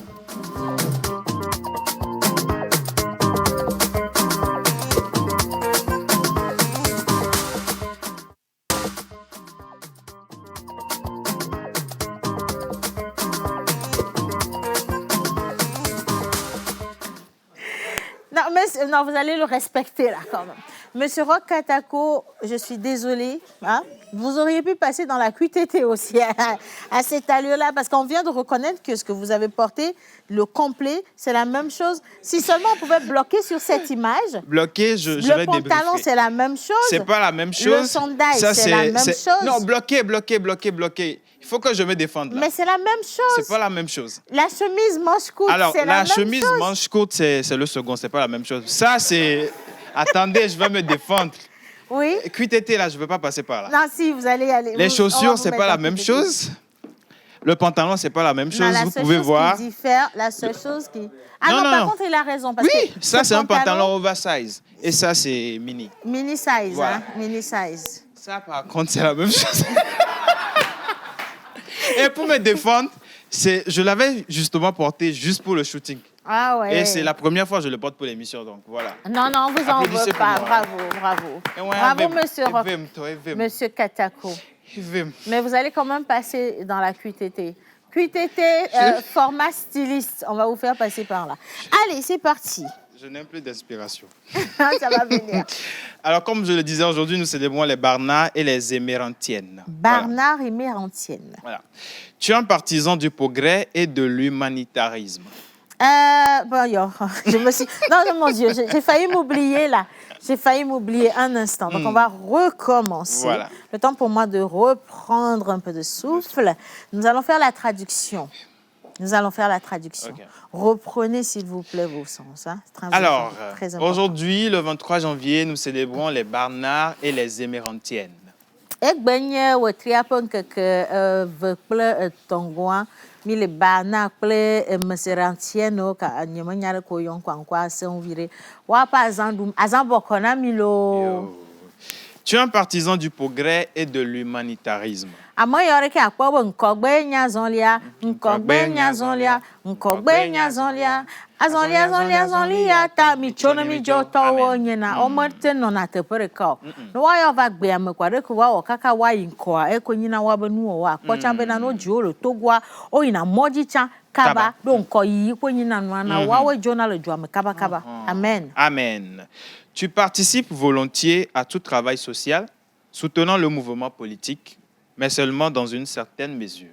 non, vous allez le respecter là quand même. Monsieur Roch Katako, je suis désolée. Hein? Vous auriez pu passer dans la QTT aussi à cet allure-là, parce qu'on vient de reconnaître que ce que vous avez porté, le complet, c'est la même chose. Si seulement on pouvait bloquer sur cette image. Bloquer, je vais Le pantalon, c'est la même chose. C'est pas la même chose. Le chandail, c'est la même chose. Non, bloquer. Il faut que je me défende là. Mais c'est la même chose. C'est pas la même chose. La chemise manche courte, c'est la même chose. Alors, la chemise manche courte, c'est le second, c'est pas la même chose. Ça, c'est... Attendez, je vais me défendre. Oui. QTT, là, je ne veux pas passer par là. Non, si, vous allez aller. Les chaussures, c'est pas la même chose. Le pantalon, c'est pas la même chose. Vous pouvez voir. La seule chose qui... Ah non, par contre, il a raison. Parce oui, que ça, c'est un pantalon oversize. Et ça, c'est mini. Mini size, voilà. Hein. Mini size. Ça, par contre, c'est la même chose. Et pour me défendre, je l'avais justement porté juste pour le shooting. Ah ouais. Et c'est la première fois que je le porte pour l'émission, donc voilà. Non, on vous en veut pas. Bravo. Bravo, monsieur Roch. Monsieur Katako. Mais vous allez quand même passer dans la QTT. QTT, format styliste. On va vous faire passer par là. Allez, c'est parti. Je n'ai plus d'inspiration. Ça va venir. Alors, comme je le disais, aujourd'hui, nous célébrons les Barnards et les Émérantiennes. Barnards et Émérantiennes. Voilà. Tu es un partisan du progrès et de l'humanitarisme. Je me suis... Non, mon Dieu, j'ai failli m'oublier là. J'ai failli m'oublier un instant. Donc, on va recommencer. Voilà. Le temps pour moi de reprendre un peu de souffle. Nous allons faire la traduction. Okay. Reprenez, s'il vous plaît, vos sens. Hein? Alors, aujourd'hui, le 23 janvier, nous célébrons les Barnards et les Émérantiennes. Mi le Barnard kple meserantieno ka nyemanya le ko yon kwankwa sen vire wa pa azandum azambokona mi lo. Tu es un partisan du progrès et de l'humanitarisme. Amoyore ke akpo nkogbe nyazonlia azonlia ta mi chono mi joto wonyena omerte no na tepere ka no wa yo va gbe amekware ko wa okaka wa yinko a ekonyina wa benu wa akpocha be na no jiolo togwa oyina mojicha kaba do nko yi konyina no na wa we journal le joame kaba. Amen. Tu participes volontiers à tout travail social, soutenant le mouvement politique, mais seulement dans une certaine mesure.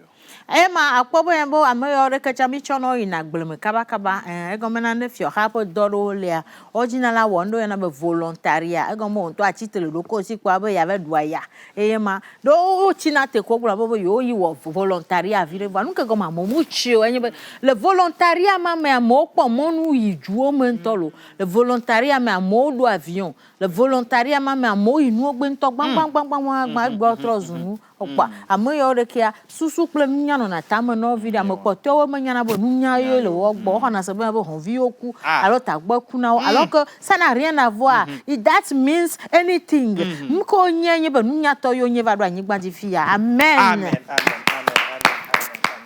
Ema akpobo yambo amoyore kachami chono ina gbleme kaba egomena ne fio hapo doro lea originala wondo yana be volontaria egomo onto achitele loko si kwa be yave duaya ema do china te ko gblabo bo yo yi wo volontaria vire ba nuke goma momuchi o enye le volontaria ma me amo po monu yijuo mentolo le volontaria me amo do avion le volontaria ma me amo inu ogbento gbang trozunu okwa amoyore kia susu kple nunyano na tame no vide amokotewo menyana bo nunya yo le wogbo hona se bo honvi oku alors tagbo ku na alors que ça n'a rien à voir. That means anything. Mko nyenye be nunya to yo nye va do anyigba di fia. Amen.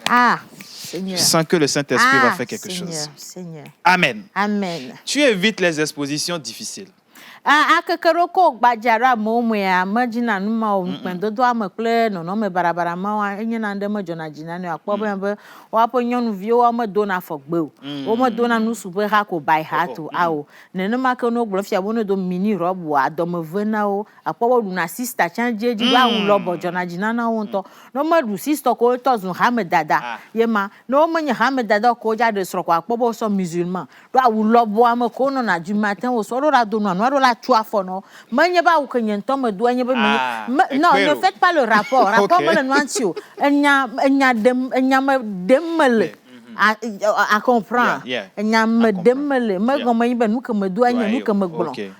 Ah, Seigneur. Je sens que le Saint-Esprit va faire quelque chose. Seigneur. Amen. Amen. Tu évites les expositions difficiles. Akakaroko gbajara momwe ya majina numa ompendo do amakle no me barabara ma wa enye na ndem jona jina ne akpobo yambe wapo nyonu vio wa ma dona fogbe o ma dona nu super ha ko bai hatu awo ne ne maka no gbofia bono do mini rob wa do me vena o akpobo du na sister chanjeji wa un lobo jona jina na wonto no ma du sister ko to zun Hamed Dada yema no ma nya Hamed Dada ko ja de sro ko akpobo so musulman do awu lobo amako no na du matin o so ra do no la non, ne faites pas le rapport. Rapport me le nuantio. À comprendre.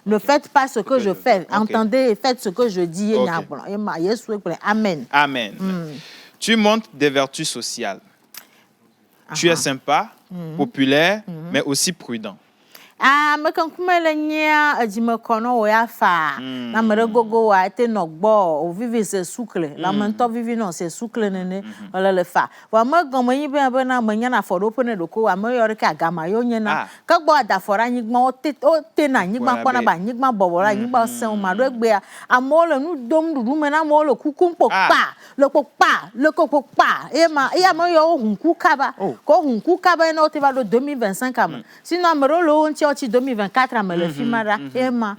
Ne faites pas ce que je fais. Entendez et faites ce que je dis. Amen. Amen. Tu montres des vertus sociales. Tu es sympa, populaire, mais aussi prudent. Me kan kuma le nya ajime kono wo ya fa na mere gogo wa te no gbo o vivi se soukle la mento vivi non se soukle nene le fa wa me gomo yin be na me nya na foro pene do ko wa me yori ka gama yo nya na ka gbo da fora nyigba o te na nyigba kona ba nyigba bobora nyigba se o ma do egbe a amole nu dom dudu me na mo le kuku po pa le koko pa e ma me yo hunku kaba ko hunku kaba no te va do 2025 am sinon me ro lo nti Church 2024 ame le fi ma ɖa ema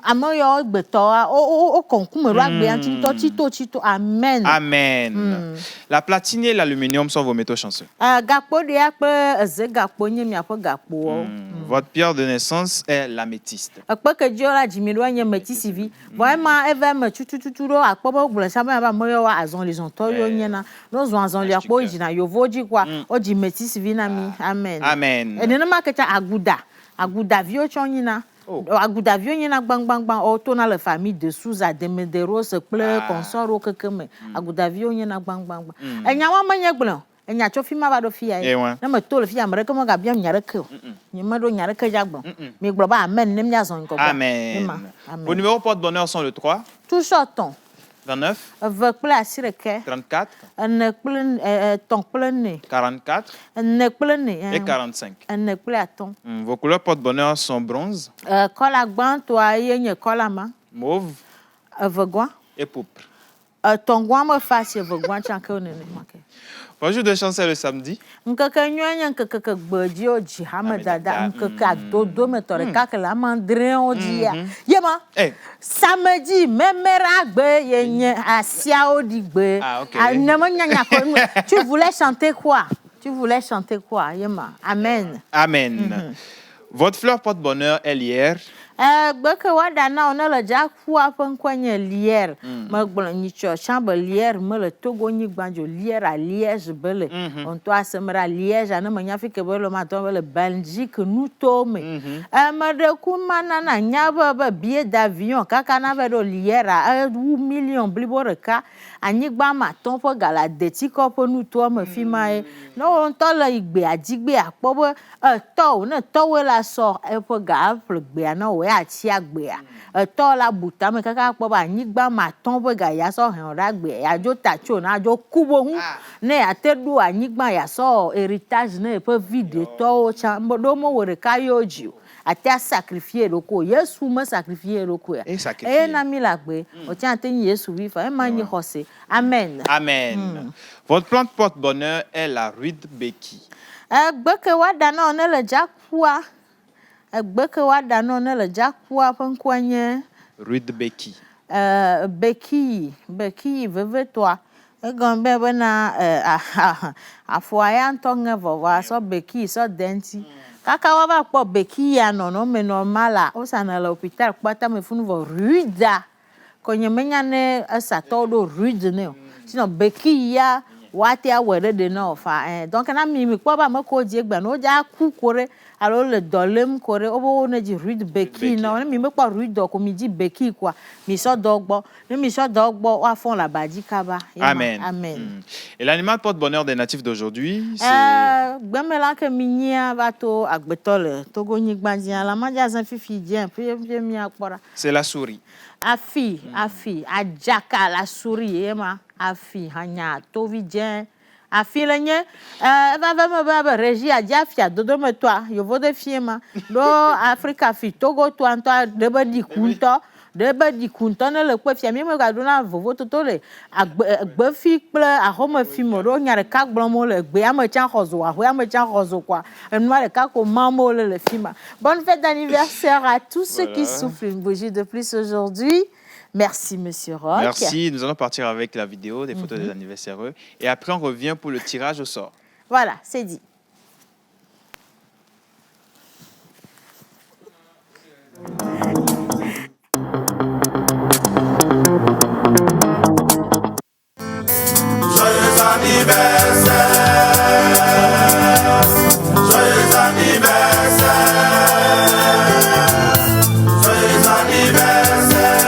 ame yawo gbetɔa o konkume ɖo agbe ŋutɔ tsito amen. Amen. La platine et l'aluminium sont vos métaux chanceux. Gakpo ɖea kple eze gakpo nye miaƒe gakpowo. Votre pierre de naissance est l'améthyste. Ekpe ke dzo la dzimi ɖo nye metisivi. Vɔ ema eve me tutututu ɖo akpɔ be gblɔ sa be ame yawo azɔlizɔtɔ yo nyena. No zɔ azɔlia kpo yina yovo dzi kwa o dzi metisivi na mi. Amen. Amen. Nenema ke tsa agudaviwo tsɔ nyina. Agudaviwo nyina gbangbangban o tona le famille de Souza de Rose kple consort keke me. Agudaviwo nyina gbangbangban. Enya wa menye gblɔ. Enya tso fi ma va ɖo fi ya. Ne me to le fi ame ɖeke me gabia nya ɖeke o. Nye me ɖo nya ɖeke dza gbɔ. Mi gblɔ ba amen ne mia zɔ ŋkɔ. Amen. Vos numéros porte-bonheur sont le 3. Tout sortant. 29. Eve kple asi ɖeke. 34. Ene kple etɔ̃ kple ne. 44. Ene kple ne. Et 45. Ene kple atɔ̃. Vos couleurs porte-bonheur sont bronze. Kɔla gbãtɔa ye nye kɔla ma. Mauve. Evegɔa. Et pourpre. Etɔ̃gɔa me fa si evegɔa tsã ke nene make. Bonjour de chance le samedi. Nkeke nyuie nye nkeke ke gbedziwo dzi hame dada nkeke adodo me tɔ ɖeka ke le amandrewo dzia. Yema. Samedi memera gbe ye nye asiawo di gbe. Ne me nyanya ko. Tu voulais chanter quoi? Tu voulais chanter quoi? Yema. Amen. Amen. Votre fleur porte-bonheur est lierre. Gbeke wada na ona le jakua ƒe ŋkɔe nye Lier. Me gblɔ nyitsɔ tsã be Lier me le Togo nyigba dzo Lier a Liège be le. Ŋutɔ asem ɖa Liège ne me nya fi ke be le ma dɔ be le Belgique nuto me. Me ɖe ku ma nana nya be billet d'avion kaka na ve ɖo Lier a wu million blibo ɖeka. Anyigba ma tɔn ƒe gala deti kɔ ƒe nutoa me fi ma ye. Ne wo ŋutɔ le gbea dzigbe akpɔ be tɔwo ne tɔwoe la sɔ eƒe ga ƒle gbea na wo atsi agbea. Tɔ la buta me kaka kpɔ be anyigba ma tɔn ƒe ga ya sɔ hɛn ɖa gbea ya dzo tatso na dzo kubo hu ne ate ɖo anyigba ya sɔ héritage ne eƒe vi de tɔwo tsã ɖo me wo ɖeka yo dzi o. Ate a sacrifier ɖoko Yesu me sacrifier ɖoko ya. Eye na mi la gbe o tsã te nyi Yesu vi fa ema nyi xɔse. Amen. Amen. Votre plante porte-bonheur est la rudbeckie. Gbeke wa da na ne le jakua. Gbeke wa da na ne le jakua ƒe ŋkɔe nye rudbeckie. Beki vevetɔa. Egɔme be bena afɔa ya ŋutɔ ŋe vɔvɔ sɔ beki sɔ denti. Kaka wa va kpɔ beki ya nɔnɔme normala o sa na le hôpital kpata me funu vɔ ruda. Konye menya ne esatɔwo ɖo rude ne o. Sinon beki ya wate awɔ ɖe de na o fa. Donc na mi kpɔ ba me ko dzi egbe no dza ku ko ɖe alo le dɔ lem ko ɖe o bo ne dzi rude beki na ne mi me kpɔ rude ko mi dzi beki kwa mi sɔ dɔ gbɔ ne mi sɔ dɔ gbɔ wa fɔn la ba dzi kaba. Amen. Amen. Et l'animal porte-bonheur des natifs d'aujourd'hui c'est gbemela ke mi nyia va to agbetɔ le Togo nyigba dzi la ma dza zã fifi dzi pe mi akpɔra. C'est la souris. Afi, Adjaka, la souris, ema, afi, hanya, tovi djen. Afi le nye, va régie adjafia, dodo me toi, yo vode fiema. Do Afrika fi, Togo toi, toi, debe di kunto, ne le kwe fia, mi me gado na vovo toto le, agbe fi ple, ahome fi mo, do nya de kak blamo le, gbe ame chan xozo, ahoy ame chan xozo kwa, noa de kak o mamo le fima. Bonne fête d'anniversaire à tous ceux qui soufflent une bougie de plus aujourd'hui. Merci, Monsieur Roch. Merci. Nous allons partir avec la vidéo des photos des anniversaires. Et après, on revient pour le tirage au sort. Voilà, c'est dit. Joyeux anniversaire, joyeux anniversaire, joyeux anniversaire,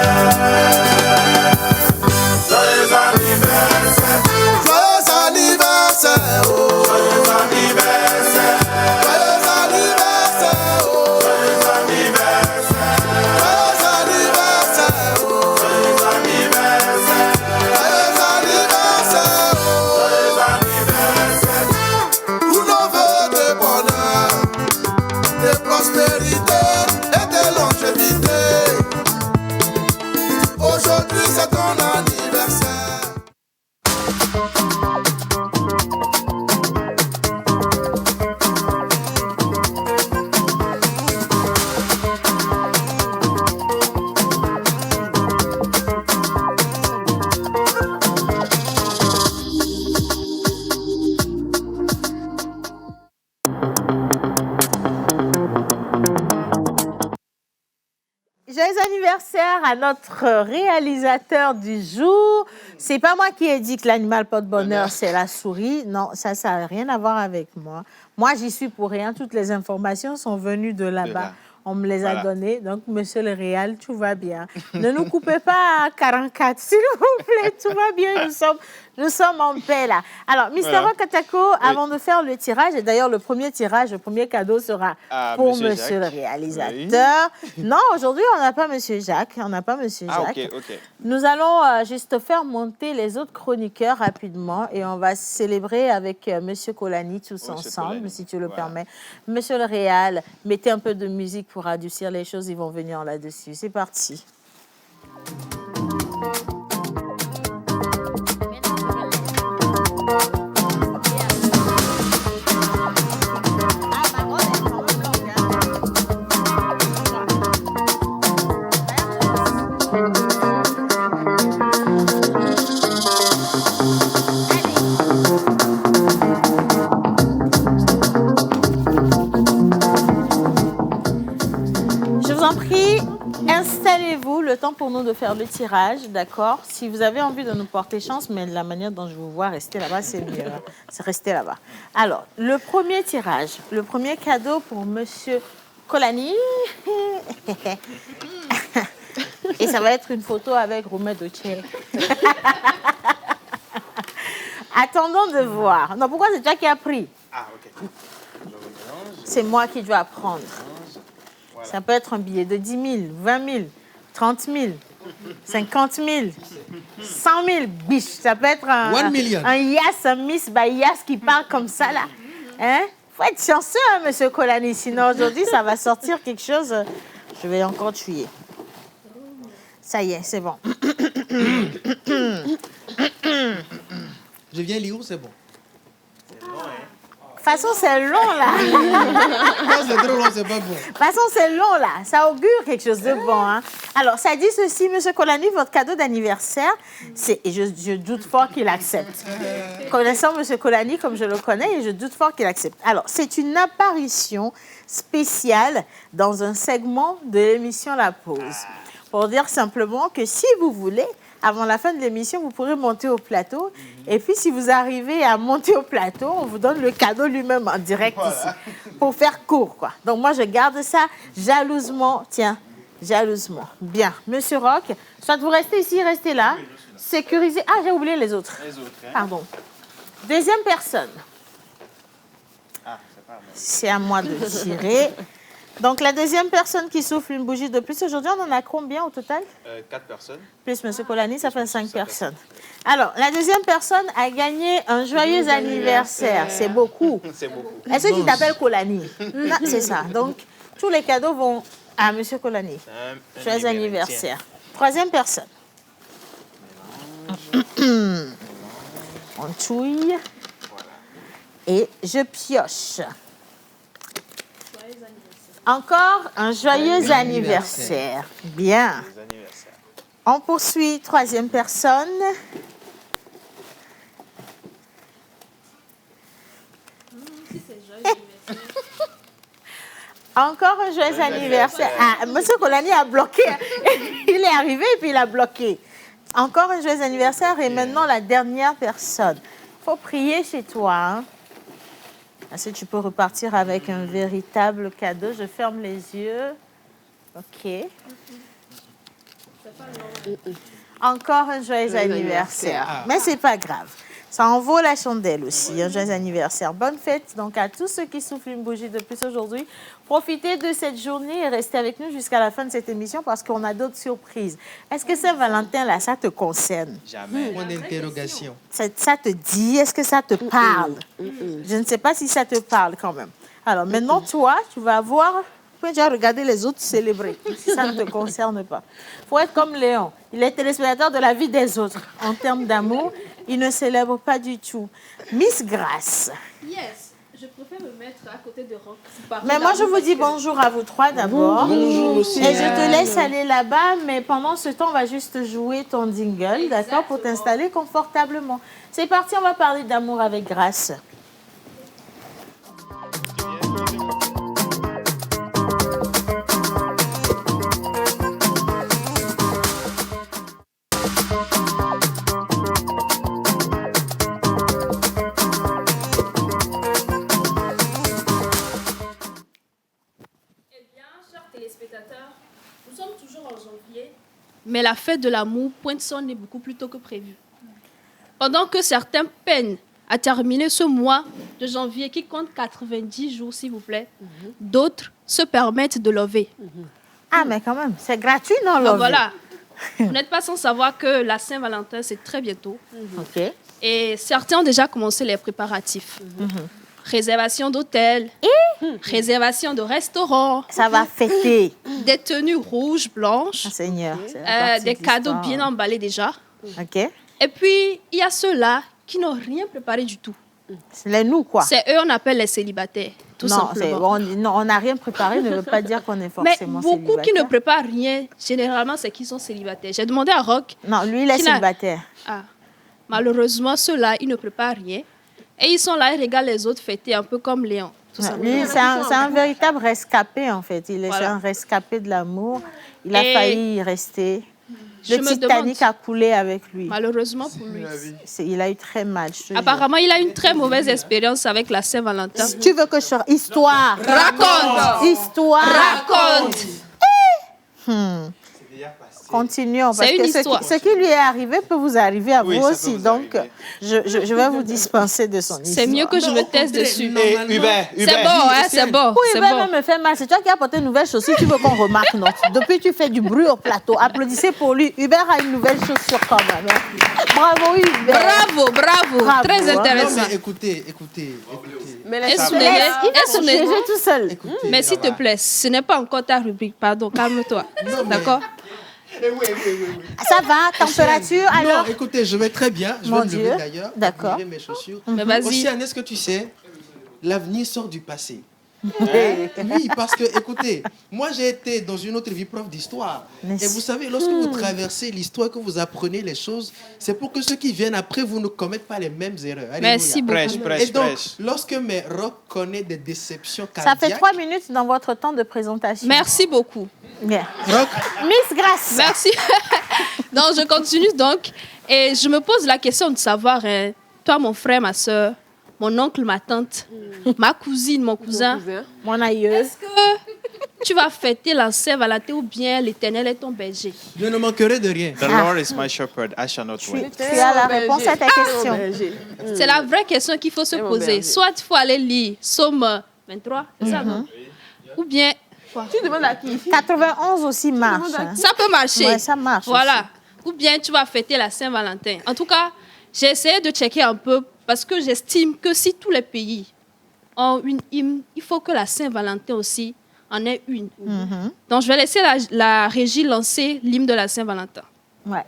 joyeux anniversaire, joyeux anniversaire, oh, joyeux anniversaire, joyeux anniversaire, oh, joyeux anniversaire, joyeux anniversaire, oh, joyeux anniversaire. Aujourd'hui c'est ton anniversaire. bonsoir à notre réalisateur du jour. C'est pas moi qui ai dit que l'animal porte-bonheur, c'est la souris. Non, ça n'a rien à voir avec moi. Moi, j'y suis pour rien. Toutes les informations sont venues de là-bas. On me les a données. Donc, monsieur le réal, tout va bien. Ne nous coupez pas à 44, s'il vous plaît. Tout va bien. Nous sommes en paix, là. Alors, Mister Rock-Atako, avant de faire le tirage, et d'ailleurs, le premier tirage, le premier cadeau sera pour monsieur le réalisateur. Oui. Non, aujourd'hui, on n'a pas monsieur Jacques. On n'a pas monsieur Jacques. OK. Nous allons juste faire monter les autres chroniqueurs rapidement et on va célébrer avec monsieur Kolani tous ensemble, si tu le permets. Monsieur le réal, mettez un peu de musique pour adoucir les choses. Ils vont venir là-dessus. C'est parti. Installez-vous, le temps pour nous de faire le tirage, d'accord? Si vous avez envie de nous porter chance, mais de la manière dont je vous vois rester là-bas, c'est mieux. C'est rester là-bas. Alors, le premier tirage, le premier cadeau pour monsieur Kolani. Et ça va être une photo avec Romain Doche. Attendons de voir. Non, pourquoi c'est toi qui as pris? Ah, OK. C'est moi qui dois prendre. Voilà. Ça peut être un billet de 10 000, 20 000, 30 000, 50 000, 100 000, biche. Ça peut être un Yass, un Miss by Yass qui parle comme ça, là. Hein? Faut être chanceux, hein, monsieur Kolani. Sinon, aujourd'hui, ça va sortir quelque chose. Je vais encore tuer. Ça y est, c'est bon. Je viens lire, c'est bon. De toute façon, c'est long, là. C'est trop long, c'est pas bon. De toute façon, c'est long, là. Ça augure quelque chose de bon. Hein. Alors, ça dit ceci, monsieur Kolani, votre cadeau d'anniversaire, c'est... Et je doute fort qu'il accepte. Connaissant monsieur Kolani comme je le connais, et je doute fort qu'il accepte. Alors, c'est une apparition spéciale dans un segment de l'émission La Pause. Pour dire simplement que si vous voulez... Avant la fin de l'émission, vous pourrez monter au plateau. Et puis, si vous arrivez à monter au plateau, on vous donne le cadeau lui-même en direct ici. Pour faire court, quoi. Donc, moi, je garde ça jalousement. Tiens, jalousement. Bien. Monsieur Rock, soit vous restez ici, restez là. Sécurisez. Ah, j'ai oublié les autres. Hein? Pardon. Deuxième personne. Ah, c'est à moi de tirer. Donc, la deuxième personne qui souffle une bougie de plus, aujourd'hui, on en a combien au total? 4 personnes. Plus M. Kolani, ça fait 5 personnes. Alors, la deuxième personne a gagné un joyeux anniversaire. C'est beaucoup. C'est beaucoup. Est-ce que tu t'appelles Kolani? Non, c'est ça. Donc, tous les cadeaux vont à M. Kolani. Joyeux anniversaire. Troisième personne. On touille. Et je pioche. Encore un joyeux anniversaire. Bien. On poursuit. Troisième personne. Encore un joyeux anniversaire. Ah, monsieur Kolani a bloqué. Il est arrivé et puis il a bloqué. Encore un joyeux anniversaire et maintenant la dernière personne. Il faut prier chez toi. Hein. Ainsi, tu peux repartir avec un véritable cadeau. Je ferme les yeux. OK. Encore un joyeux anniversaire. Mais ce n'est pas grave. Ça en vaut la chandelle aussi, un joyeux anniversaire. Bonne fête donc à tous ceux qui soufflent une bougie de plus aujourd'hui. Profitez de cette journée et restez avec nous jusqu'à la fin de cette émission parce qu'on a d'autres surprises. Est-ce que Saint-Valentin, là, ça te concerne? Jamais. Point d'interrogation. Ça te dit? Est-ce que ça te parle? Je ne sais pas si ça te parle quand même. Alors maintenant, toi, tu vas voir... Tu peux déjà regarder les autres célébrer, si ça ne te concerne pas. Il faut être comme Léon. Il est téléspectateur de la vie des autres. En termes d'amour, il ne célèbre pas du tout. Miss Grace. Yes, je préfère me mettre à côté de Rock. Mais moi, je vous dis bonjour à vous trois d'abord. Bonjour aussi. Et je te laisse aller là-bas, mais pendant ce temps, on va juste jouer ton jingle, d'accord, pour t'installer confortablement. C'est parti, on va parler d'amour avec Grace. Nous sommes toujours en janvier, mais la fête de l'amour pointe son nez beaucoup plus tôt que prévu. Pendant que certains peinent à terminer ce mois de janvier qui compte 90 jours, s'il vous plaît, d'autres se permettent de lover. Ah, mais quand même, c'est gratuit, non, Donc Love? voilà, vous n'êtes pas sans savoir que la Saint-Valentin, c'est très bientôt. OK. Et certains ont déjà commencé les préparatifs. Réservation d'hôtel, réservation de restaurants, Ça va fêter. des tenues rouges, blanches, Ah, Seigneur. c'est la partie des de cadeaux l'histoire. bien emballés déjà. OK. Et puis, il y a ceux-là qui n'ont rien préparé du tout. C'est les nous, quoi. C'est eux, on appelle les célibataires, tout non, simplement. on n'a rien préparé, ne veut pas dire qu'on est Mais forcément beaucoup qui ne célibataire. préparent rien, généralement, c'est qu'ils sont célibataires. J'ai demandé à Rock. Non, lui, il est qui n'a- célibataire. Ah, malheureusement, ceux-là, ils ne préparent rien. Et ils sont là, ils regardent les autres fêter, un peu comme Léon. Tout Ouais, simplement. lui, c'est un véritable rescapé, en fait. Il est Voilà. un rescapé de l'amour. Il a Et failli y rester. je Le me Titanic demande- a coulé avec lui. Malheureusement pour lui. Il a eu très mal. je te jure. Apparemment, il a une très mauvaise expérience avec la Saint-Valentin. Tu veux que je... Histoire. Raconte! Histoire. Raconte! Continuons. Parce C'est une que histoire. ce qui lui est arrivé peut vous arriver à Oui, vous ça peut aussi. vous Donc, arriver. je vais vous dispenser de son histoire. C'est mieux que je me taise dessus. Hubert, C'est bon, hein, c'est bon. Oui, C'est il va bon. même me faire mal. C'est toi qui as apporté une nouvelle chaussure. Tu veux qu'on remarque, non? Depuis, tu fais du bruit au plateau. Applaudissez pour lui. Hubert a une nouvelle chaussure quand même. Hein. Bravo, Hubert. Bravo, bravo. Bravo, Très hein. Non, intéressant. mais écoutez. Mais Et laisse ce n'est- et ce n'est- J'ai tout seul. Écoutez, Mais s'il te plaît, ce n'est pas encore ta rubrique. Pardon, calme-toi. D'accord? Ça va, température alors? Non, écoutez, je vais très bien. Je Mon vais me lever Dieu. d'ailleurs. D'accord. Admirer mes chaussures. Mais vas-y. Océane, est-ce que tu sais, l'avenir sort du passé. Hein? Oui, parce que, écoutez, moi j'ai été dans une autre vie prof d'histoire. Mais Et vous savez, lorsque vous traversez l'histoire, que vous apprenez les choses, c'est pour que ceux qui viennent après vous ne commettent pas les mêmes erreurs. Alléluia. Merci beaucoup. Prêche, Et prêche, donc, prêche. lorsque mes rocs connaissent des déceptions Ça cardiaques, fait 3 minutes dans votre temps de présentation. Merci beaucoup. Bien. Rock, Miss Grace. Merci. Donc, je continue donc. Et je me pose la question de savoir, hein, toi, mon frère, ma soeur, mon oncle, ma tante, ma cousine, mon cousin, Mon aïeul. est-ce que tu vas fêter la Saint-Valentin ou bien l'Éternel est ton berger? je ne manquerai de rien. The Lord is my shepherd, I shall not Tu want. as la réponse à ta question. C'est la vraie question qu'il faut se poser. Soit il faut aller lire Somme 23, c'est ça, non? Ou bien, quoi? Tu demandes à qui? 91 aussi marche. hein. Ça peut marcher. Ouais, ça marche Voilà. Ou bien tu vas fêter la Saint-Valentin. En tout cas, j'ai essayé de checker un peu parce que j'estime que si tous les pays ont une hymne, il faut que la Saint-Valentin aussi en ait une. Donc, je vais laisser la régie lancer l'hymne de la Saint-Valentin. Ouais.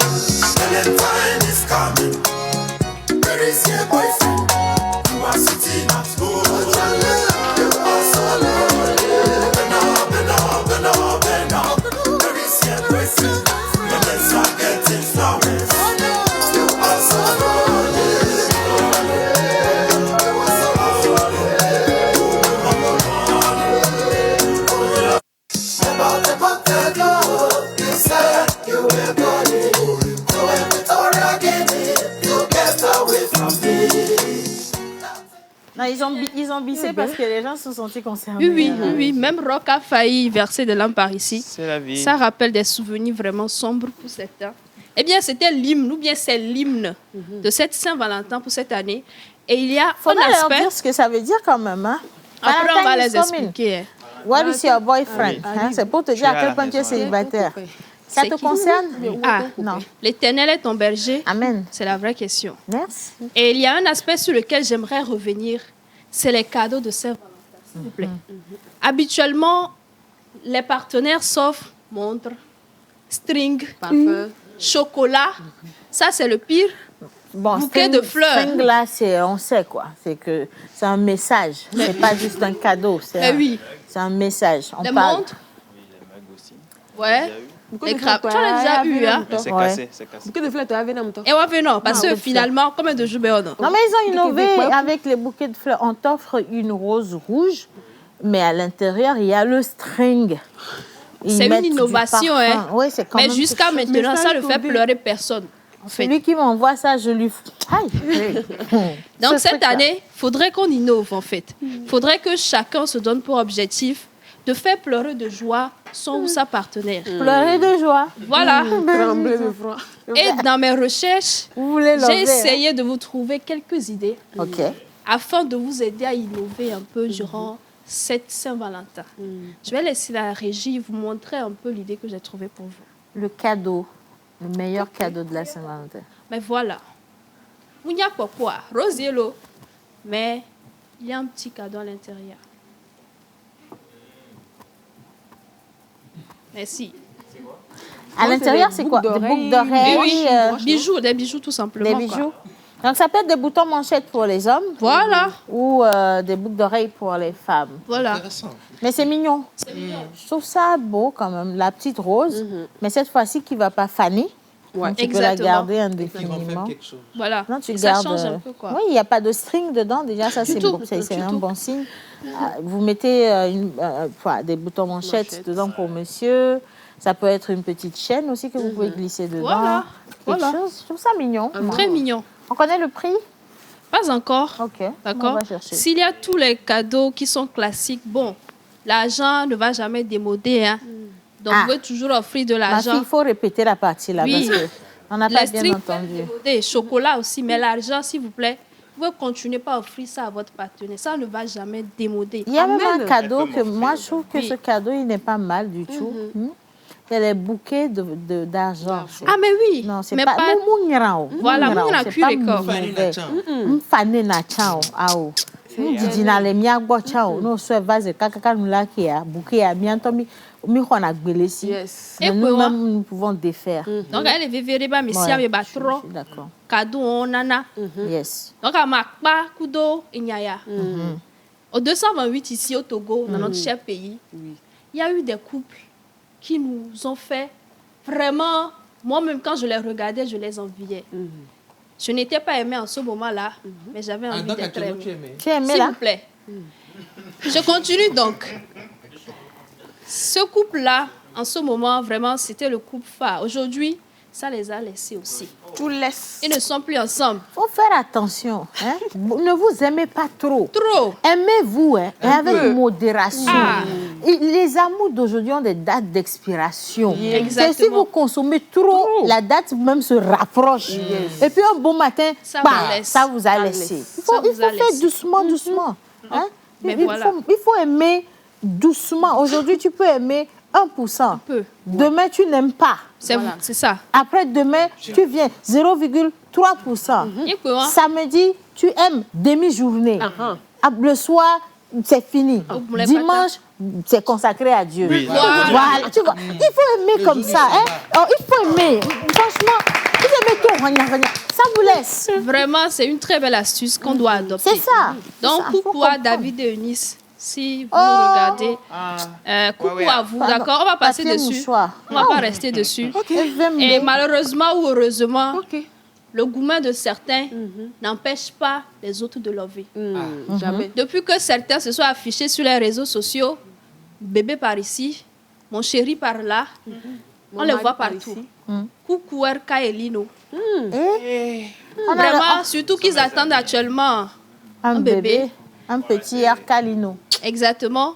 Valentine is coming. Where is your boyfriend? You are sitting at home. You are so lonely. Bena. Where is your boyfriend? Your legs are getting flowers. You are so lonely. About the potato, you said you were going to Victoria Guinea to get Non, ils ont bissé parce que les gens se sont sentis concernés. Oui. Même Rock a failli verser de l'âme par ici. C'est la vie. Ça rappelle des souvenirs vraiment sombres pour certains. Eh bien, c'était l'hymne, ou bien c'est l'hymne de cette Saint-Valentin pour cette année. Et il y a Faudrait un leur aspect... dire ce que ça veut dire quand même. Hein? Après, on va Valentine les is coming. expliquer. hein. What is your boyfriend? Hein? C'est pour te dire à quel point tu es célibataire. Ça C'est te qui? concerne? Ah, Non. l'Éternel est ton berger. Amen. C'est la vraie question. Merci. Et il y a un aspect sur lequel j'aimerais revenir, c'est les cadeaux de Saint-Valentin, s'il vous plaît. Habituellement, les partenaires s'offrent montres, string, chocolat. Ça, c'est le pire. Bon, Bouquet de fleurs. String, là, on sait quoi. C'est un message. C'est pas juste un cadeau. C'est un message. On Les parle. montres. Ouais. Les crapes. Tu en as déjà eu, hein? C'est cassé, c'est cassé. Et on va non, parce que finalement, combien de jours on a? Non, mais ils ont innové avec les bouquets de fleurs. On t'offre une rose rouge, mais à l'intérieur, il y a le string. C'est une innovation, hein? Oui, c'est quand mais même jusqu'à maintenant, ça ne fait pleurer personne. En fait. Celui qui m'envoie ça, je lui... Aïe. Donc, cette année, il faudrait qu'on innove, en fait. Il faudrait que chacun se donne pour objectif de faire pleurer de joie son ou sa partenaire. Pleurer de joie. Voilà. Et dans mes recherches, j'ai essayé de vous trouver quelques idées afin de vous aider à innover un peu durant cette Saint-Valentin. Je vais laisser la régie vous montrer un peu l'idée que j'ai trouvée pour vous. Le cadeau, le meilleur cadeau de la Saint-Valentin. Mais voilà. Il n'y a pas quoi. Rosier l'eau. Mais il y a un petit cadeau à l'intérieur. Merci. À l'intérieur, c'est quoi? Des boucles d'oreilles. Oui, bijoux, des bijoux tout simplement. Des bijoux. Donc, ça peut être des boutons manchettes pour les hommes. Voilà. Ou des boucles d'oreilles pour les femmes. Voilà. Mais c'est mignon. Je trouve ça beau quand même. La petite rose. Mais cette fois-ci, qui ne va pas faner. Donc, tu peux la garder indéfiniment. Voilà. Non, tu ça gardes... change un peu, quoi. Oui, il n'y a pas de string dedans. Déjà, ça, c'est bon. C'est un bon signe. Vous mettez des boutons manchettes dedans pour monsieur. Ça peut être une petite chaîne aussi que vous pouvez glisser dedans. Voilà. Quelque chose. Je trouve ça mignon. Très mignon. On connaît le prix? Pas encore. Ok. D'accord. On va chercher. S'il y a tous les cadeaux qui sont classiques, bon, l'argent ne va jamais démoder. Hein. Donc, vous pouvez toujours offrir de l'argent. Il faut répéter la partie là. Oui. Parce qu'on n'a pas bien entendu. Démoder. Chocolat aussi, mais l'argent, s'il vous plaît, vous pouvez continuer pas à offrir ça à votre partenaire. Ça ne va jamais démoder. Il y a même un cadeau que moi, je trouve que ce cadeau, il n'est pas mal du tout. C'est les bouquets d'argent. Ah, mais oui. Non, c'est mais pas... Voilà, on a cuit les corps. Didi na le mia gbo chao no so vase kaka nous là qui a bouquet a bientôt mi khona gbele si. Et nous pouvons défaire. Donc elle est vériba mais si avec batro. D'accord. Cadeau on nana. Yes. Donc à Makpa Kudo Inyaya. Au 228 ici au Togo dans notre cher pays. Il y a eu des couples qui nous ont fait vraiment, moi-même quand je les regardais, je les enviais. Je n'étais pas aimée en ce moment-là, mais j'avais envie d'être aimée. Tu es aimée S'il là? vous plaît. Je continue donc. Ce couple-là, en ce moment, vraiment, c'était le couple phare. Aujourd'hui, ça les a laissés aussi. Tout laisse. Ils ne sont plus ensemble. Il faut faire attention. Hein? Ne vous aimez pas trop. Trop. Aimez-vous hein, et avec modération. Ah. Et les amours d'aujourd'hui ont des dates d'expiration. Exactement. Si vous consommez trop, la date même se rapproche. Et puis un bon matin, ça vous a laissé. Il faut faire doucement, doucement. Hein? Mais il faut aimer doucement. Aujourd'hui, tu peux aimer 1%. Demain, tu n'aimes pas. C'est ça. Après demain, tu viens 0,3%. Samedi, tu aimes demi-journée. Le soir, c'est fini. Dimanche, c'est consacré à Dieu. Oui. Voilà. Tu vois, il faut aimer comme ça. Hein? Alors, il faut aimer. Franchement, vous aimez tout. Ça vous laisse. Vraiment, c'est une très belle astuce qu'on doit adopter. C'est ça. Donc, coucou à David et Eunice. Si vous nous regardez, coucou à vous, d'accord? On va passer dessus. On ne va pas rester dessus. Et malheureusement ou heureusement, le gourmand de certains n'empêche pas les autres de lover. Jamais. Depuis que certains se sont affichés sur les réseaux sociaux, bébé par ici, mon chéri par là, on les voit partout. Coucou Erka et Lino. Vraiment, surtout qu'ils attendent actuellement un bébé. Un petit air Calino. Exactement.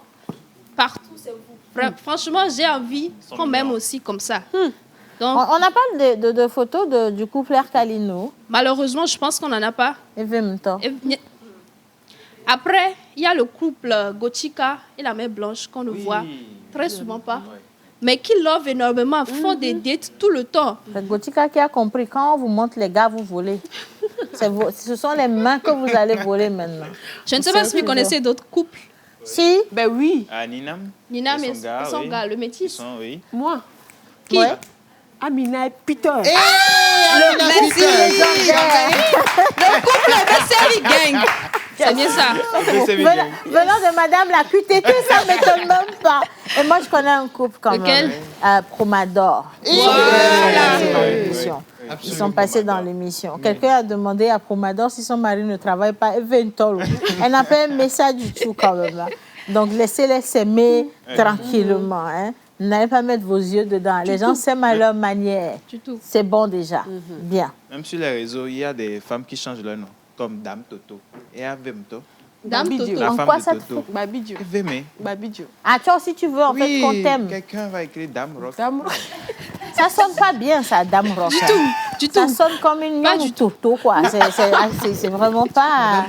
Partout, c'est vous. Franchement, j'ai envie qu'on m'aime aussi comme ça. Donc, On n'a pas de photos du couple air Calino. malheureusement, je pense qu'on n'en a pas. Et Vimto. Après, il y a le couple Gochika et la mère Blanche qu'on ne voit très souvent pas. Mais qui love énormément, font des dates tout le temps. C'est Gotika qui a compris, quand on vous montre les gars, vous volez. Ce sont les mains que vous allez voler maintenant. Je ne sais pas si vous connaissez d'autres couples. Si. Ben oui. Ninam. Ninam et son oui. gars, le métis. Ils sont, oui. Moi. Qui Ouais. Amina et Peter. Merci. Le couple de Gang. C'est bien ça. Venant de madame la QTT, ça ne m'étonne même pas. Et moi, je connais un couple quand Lequel? même. Promador. Absolument. Ils sont passés dans l'émission. Quelqu'un a demandé à Promador si son mari ne travaille pas. Elle n'a pas aimé ça du tout quand même. Là. Donc, laissez-les s'aimer tranquillement. Hein. N'allez pas mettre vos yeux dedans. Les gens s'aiment à leur manière. C'est bon déjà. Bien. Même sur les réseaux, il y a des femmes qui changent leur nom, comme Dame Toto et Avemto. Dame Toto. La En femme quoi de ça te Toto. Babidjo. Vemé. Babidjo. Ah, toi aussi, tu veux en fait qu'on t'aime. Quelqu'un va écrire Dame Rock. Ça sonne pas bien, ça, Dame Rock. Du Ça tout. sonne comme une Pas miam du toto, quoi. C'est vraiment pas...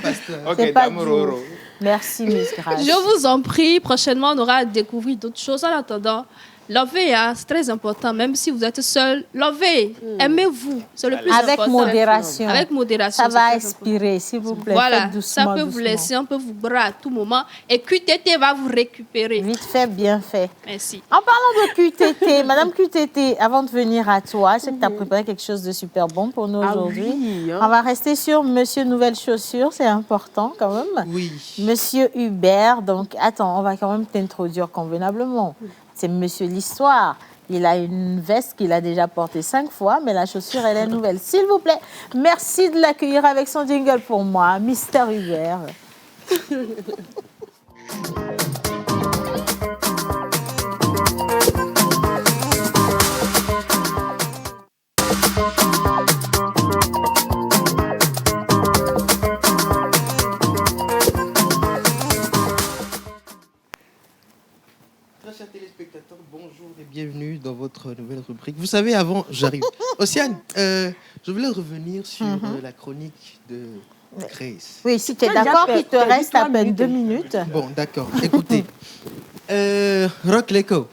Ok, c'est pas Dame du- Roro. Merci, Miss Grace. Je vous en prie, prochainement, on aura à découvrir d'autres choses. En attendant, lovez, hein, c'est très important. Même si vous êtes seul, lovez, aimez-vous. C'est le plus Avec important. modération. Avec modération. Ça c'est va très expirer, s'il vous plaît. Voilà, Faites doucement, ça peut vous doucement. laisser, on peut vous bras à tout moment. Et QTT va vous récupérer. Vite fait, bien fait. Merci. En parlant de QTT, Madame QTT, avant de venir à toi, je sais que tu as préparé quelque chose de super bon pour nous aujourd'hui. oui, hein. On va rester sur Monsieur Nouvelle Chaussure, c'est important quand même. Oui. Monsieur Hubert, donc attends, on va quand même t'introduire convenablement. C'est Monsieur l'Histoire. Il a une veste qu'il a déjà portée 5 fois, mais la chaussure, elle est nouvelle. S'il vous plaît, merci de l'accueillir avec son jingle pour moi, Mister Hubert. Très chers téléspectateurs, bonjour et bienvenue dans votre nouvelle rubrique. Vous savez, avant, j'arrive. Océane, je voulais revenir sur la chronique de Grace. Oui, si tu es Tu as d'accord, déjà il te perdu reste à 3 peine minutes. 2 minutes. Bon, d'accord. Écoutez. Rock Leko,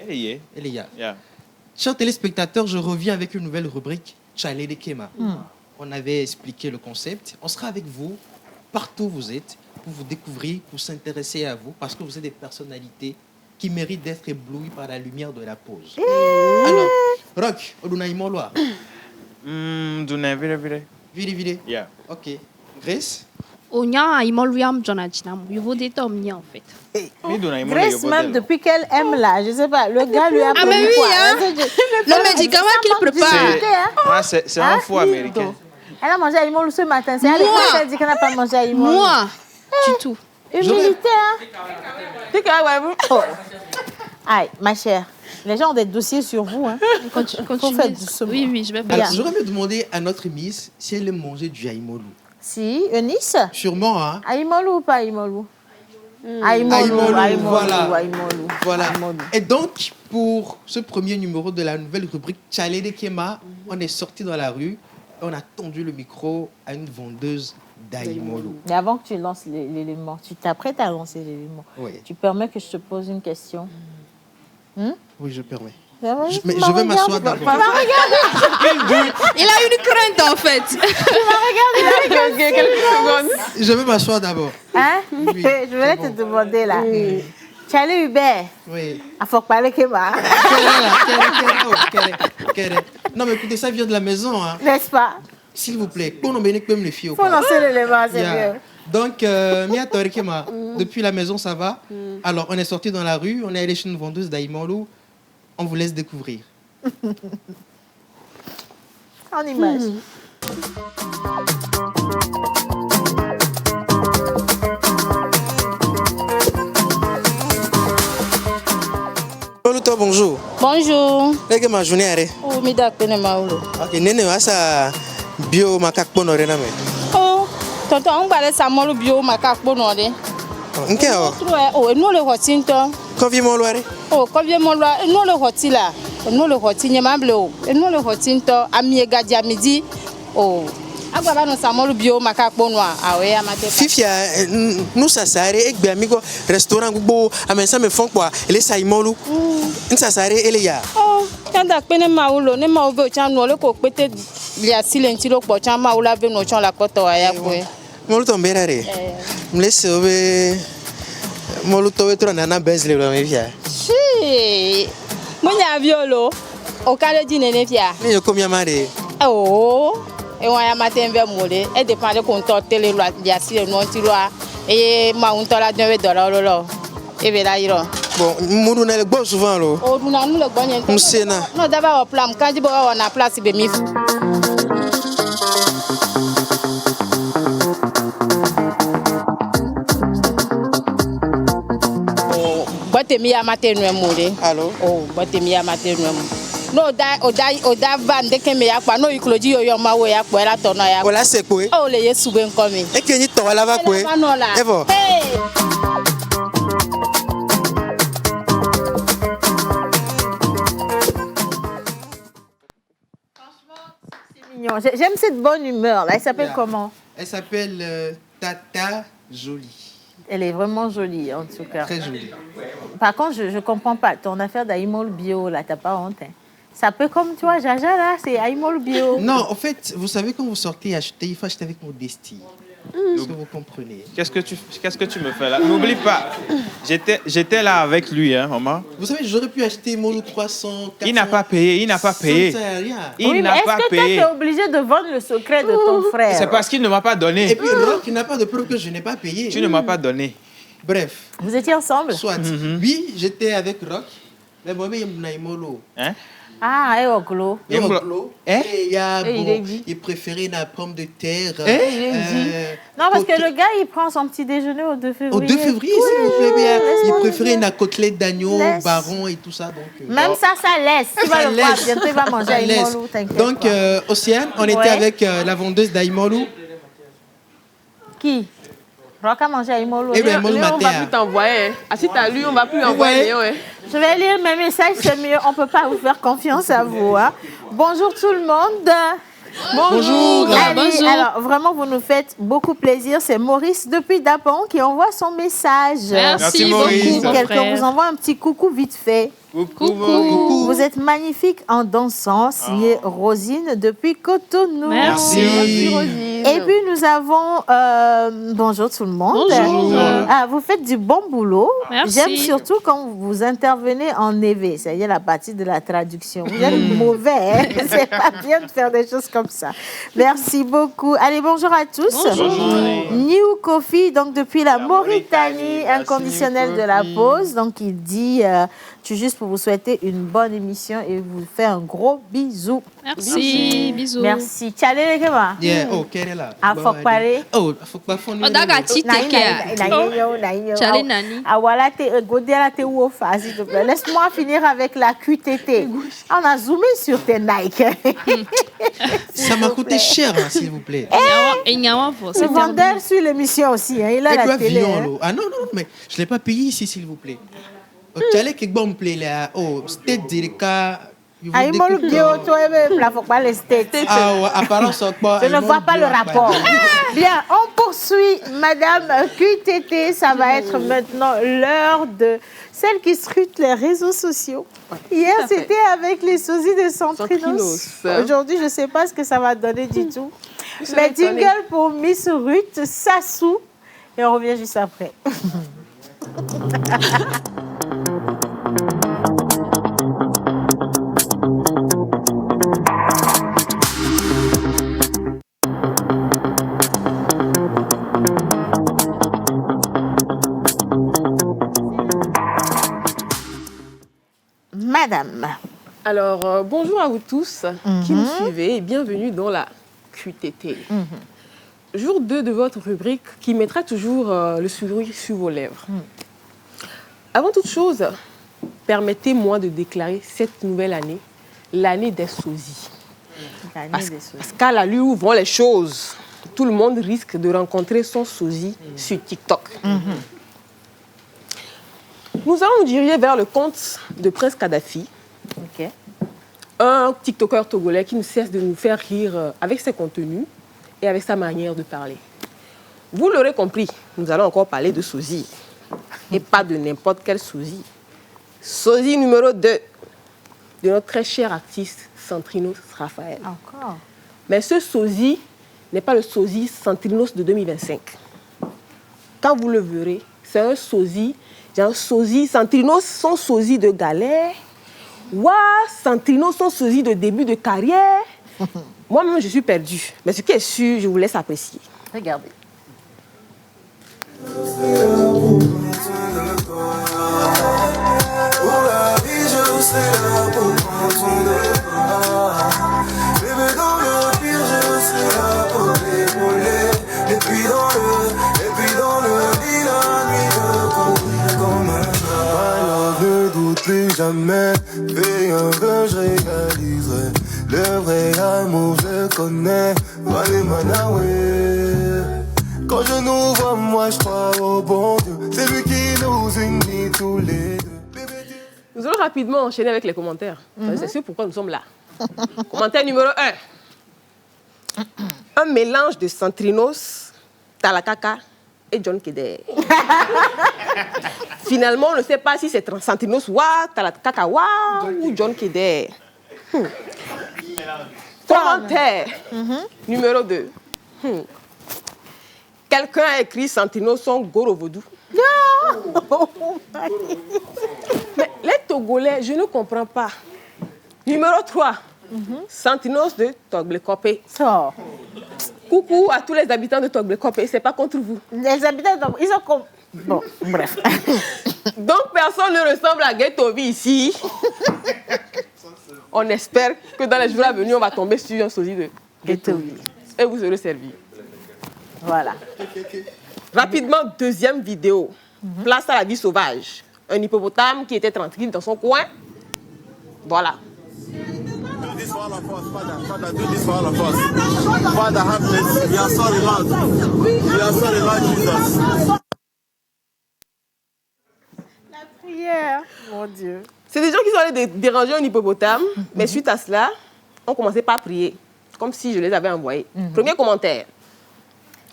Elle y est. elle est là. Yeah. Chers téléspectateurs, je reviens avec une nouvelle rubrique, Chale de Kema. On avait expliqué le concept. On sera avec vous, partout où vous êtes, pour vous découvrir, pour s'intéresser à vous, parce que vous êtes des personnalités qui méritent d'être éblouies par la lumière de la pause. Alors, Rock, Odunaïmo Loa, Dune, vire. vili vili. Yeah. Ok. Grace, Onya, Imoluam, Jonathan, il vaut des tomes, en fait. Mi Dune, Imo, Grace, le même modèle. depuis qu'elle aime là, je sais pas, le gars lui a Ah, mais promis oui, quoi. hein. Le médicament qu'il prépare. Ah, c'est un fou américain. Elle a mangé à Imol ce matin. C'est elle Moi. qui a dit qu'elle n'a pas mangé à Imol. Moi, du tout. Humilité, hein. Oh. Aïe, ma chère, les gens ont des dossiers sur vous. Hein. Continue. faire doucement. Oui, je vais Bien. faire. alors, j'aurais me demander à notre Miss si elle aime manger du haïmolou. Si, Eunice, Sûrement, hein. à Imolou ou pas à Imolou Aïmolou, voilà. Aïmolou. Voilà. Aïmolou. Et donc, pour ce premier numéro de la nouvelle rubrique Chale de Kema, on est sorti dans la rue et on a tendu le micro à une vendeuse d'Aïmolou. Mais avant que tu lances l'élément, tu t'apprêtes à lancer l'élément. Oui. Tu permets que je te pose une question. Oui, je permets. Mais Mais je vais m'asseoir d'abord. Il a une crainte, en fait. Je vais m'asseoir d'abord. Hein? Oui, Je voulais te demander là. Charlie Hubert, Oui. il faut parler que moi, Non, mais écoutez, ça vient de la maison, hein. n'est-ce pas? S'il vous plaît. Pour nous bénir comme les filles. Il faut lancer l'élément, c'est Yeah. mieux. Donc, Mia Torikema, depuis la maison, ça va. Alors, on est sorti dans la rue, on est allé chez une vendeuse d'Aïmolou. On vous laisse découvrir. En image. Bonjour. Bonjour. Lege ma journée are. Oh, mida pene maulo. Ok, nene wasa bio makak pono rena me. Oh, Tonton, on va laisser Samolo bio macaco noire. Ok, oh, et nous le hotinto. Combien mon loire? Oh, combien mon loire? Nous le hotila. Nous le hotin, mablo. Et nous le hotinto, amiga diamidi. Oh. Agora no Samolo bio macaco noir. Ah ouais, amate. Fifia, nous ça s'arrête et bien amigo restaurant gbo amensa me font quoi? Les saimolu. Ça s'arrête et les ya. Oh, quand a peine maulo, ne mauve chan no le ko pete lia silentilo po chan maula be no chan la koto aya kwe. Molu tomberare. Me laisse obe molu tobe trop nana bezle lo me fia. Si. Monya violo. O kale di nene fia. Me yo komia mare. Oh. Et on a matin vers mouler et dépend de compteur télé loi si non tu loi et ma on t'a la $9 là et bien là il bon nous on est bon souvent là oh nous le gagnons non d'abord au plan quand tu vas on a place be mi oh botte mi a matin no mouler allô oh botte mi a matin no no oda vande ke me yakpa no ikloji yo ma wo yakpo la tono ya ola se ko e o le yesu be nko mi e ke ni to la va ko e evo J'aime cette bonne humeur là. Elle s'appelle comment? Elle s'appelle Tata Jolie. Elle est vraiment jolie en tout cas. Très jolie. Par contre, je ne comprends pas. Ton affaire d'Aïmol Bio, là, t'as pas honte. Hein? Ça peut comme toi, Jaja, là, c'est Aïmol Bio. Non, en fait, vous savez, quand vous sortez acheter, il faut acheter avec modestie. Est-ce que vous comprenez? Qu'est-ce que tu me fais là? N'oublie pas, j'étais là avec lui, hein, maman. Vous savez, j'aurais pu acheter mon 300, 400... Il n'a pas payé, il n'a pas payé. Il n'a pas payé. Est-ce que tu es obligé de vendre le secret de ton frère? C'est parce qu'il ne m'a pas donné. Et puis, Rock n'a pas de preuve que je n'ai pas payé. Tu ne m'as pas donné. Bref. Vous étiez ensemble? Soit. Oui, j'étais avec Rock. Mais moi, il y a Naimolo. Hein? Ah, et Oglo. Et Oglo. Et il y a, bon, il préférait la pomme de terre. Non, parce que le gars, il prend son petit déjeuner au 2 février. Au 2 février, s'il vous plaît bien. Il préférait une côtelette d'agneau, baron et tout ça. Donc, même ça laisse. Tu vas le voir, bientôt il va manger à Aïmolou, t'inquiète. Donc, Océane, on était avec la vendeuse d'Aïmolou. Qui? Rock a mangé à Aïmolou. Eh bien, on ne va plus t'envoyer. Ah, si t'as lu, on ne va plus envoyer. Ouais. Je vais lire mes messages, c'est mieux. On ne peut pas vous faire confiance à vous. Hein. Bonjour tout le monde. Bonjour. Bonjour. Alors, vraiment, vous nous faites beaucoup plaisir. C'est Maurice depuis Dapon qui envoie son message. Merci Maurice. Quelqu'un vous envoie un petit coucou vite fait. Coucou. Vous êtes magnifique en dansant, signé Rosine depuis Cotonou. Merci. Rosine. Et puis nous avons, bonjour tout le monde. Bonjour. Vous faites du bon boulot. Merci. J'aime surtout quand vous intervenez en évé, c'est-à-dire la partie de la traduction. Vous êtes mauvais, hein? C'est pas bien de faire des choses comme ça. Merci beaucoup. Allez, bonjour à tous. Bonjour. New Kofi, donc depuis la Mauritanie, inconditionnel de la pause. Donc il dit, juste pour vous souhaiter une bonne émission et vous faire un gros bisou. Merci. Bisous. Merci. Tchale les gars. Yeah, oh, quelle est là? Afokpare. Oh, Afokpare. Odaga Titeke. Tchale Nani. Ah voilà, Godela te wofa, s'il te plaît. Laisse-moi finir avec la QTT. On a zoomé sur tes Nike. Ça m'a coûté cher, hein, s'il vous plaît. Le vendeur suit l'émission aussi. Hein. Il a la télé. Hein. Ah non, mais je ne l'ai pas payé ici, s'il vous plaît. Tu allais quelque bon plaît là. Oh, c'était délicat. Ah, il m'a dit, toi, il faut pas les states. Ah, apparence quoi. Je ne vois pas le rapport. Bien, on poursuit, Madame QTT. Ça va être maintenant l'heure de celle qui scrute les réseaux sociaux. Hier, c'était avec les sosies de Centrinos. Aujourd'hui, je ne sais pas ce que ça va donner du tout. Mais jingle pour Miss Ruth Sassou. Et on revient juste après. Madame. Alors, bonjour à vous tous qui nous suivez et bienvenue dans la QTT. Jour 2 de votre rubrique qui mettra toujours le sourire sur vos lèvres. Avant toute chose, permettez-moi de déclarer cette nouvelle année l'année des sosies. Parce qu'à la lui où vont les choses. tout le monde risque de rencontrer son sosie sur TikTok. Nous allons nous diriger vers le compte de Prince Kadhafi, un TikToker togolais qui ne cesse de nous faire rire avec ses contenus et avec sa manière de parler. Vous l'aurez compris, nous allons encore parler de sosie. Et pas de n'importe quel sosie. Sosie numéro 2 de notre très cher artiste Santrinos Raphaël. Encore. Mais ce sosie n'est pas le sosie Santrinos de 2025. Quand vous le verrez, c'est un sosie, Santrinos, son sosie de galère. Ouah, Santrinos, son sosie de début de carrière. Moi-même, je suis perdue. Mais ce qui est sûr, je vous laisse apprécier. Regardez. Ne doute plus jamais, fais un vœu, je réaliserai. Le vrai amour, je connais. Wale Manawe. Quand je nous vois, moi je crois au bon Dieu. C'est lui qui nous unit tous les deux. Nous allons rapidement enchaîner avec les commentaires. C'est sûr pourquoi nous sommes là. Commentaire numéro 1. Un mélange de Santrinos, Talakaka et John Keder. Finalement, on ne sait pas si c'est Santrinos Talakaka ou John Keder. Commentaire numéro 2. Quelqu'un a écrit Santrinos son Goro Vodou. Mais les Togolais, je ne comprends pas. Numéro 3. Santrinos de Toglekope. Coucou à tous les habitants de Toglekope, c'est pas contre vous. Les habitants, ils ont comme... Bon, bref. Donc personne ne ressemble à Ghettovi ici. On espère que dans les jours à venir, on va tomber sur un sosie de Ghettovi. Et vous serez servi. Voilà. Rapidement, deuxième vidéo. Place à la vie sauvage. Un hippopotame qui était tranquille dans son coin. Voilà. La prière, mon Dieu. C'est des gens qui sont allés déranger un hippopotame, mais suite à cela, on commençait pas à prier, comme si je les avais envoyés. Premier commentaire.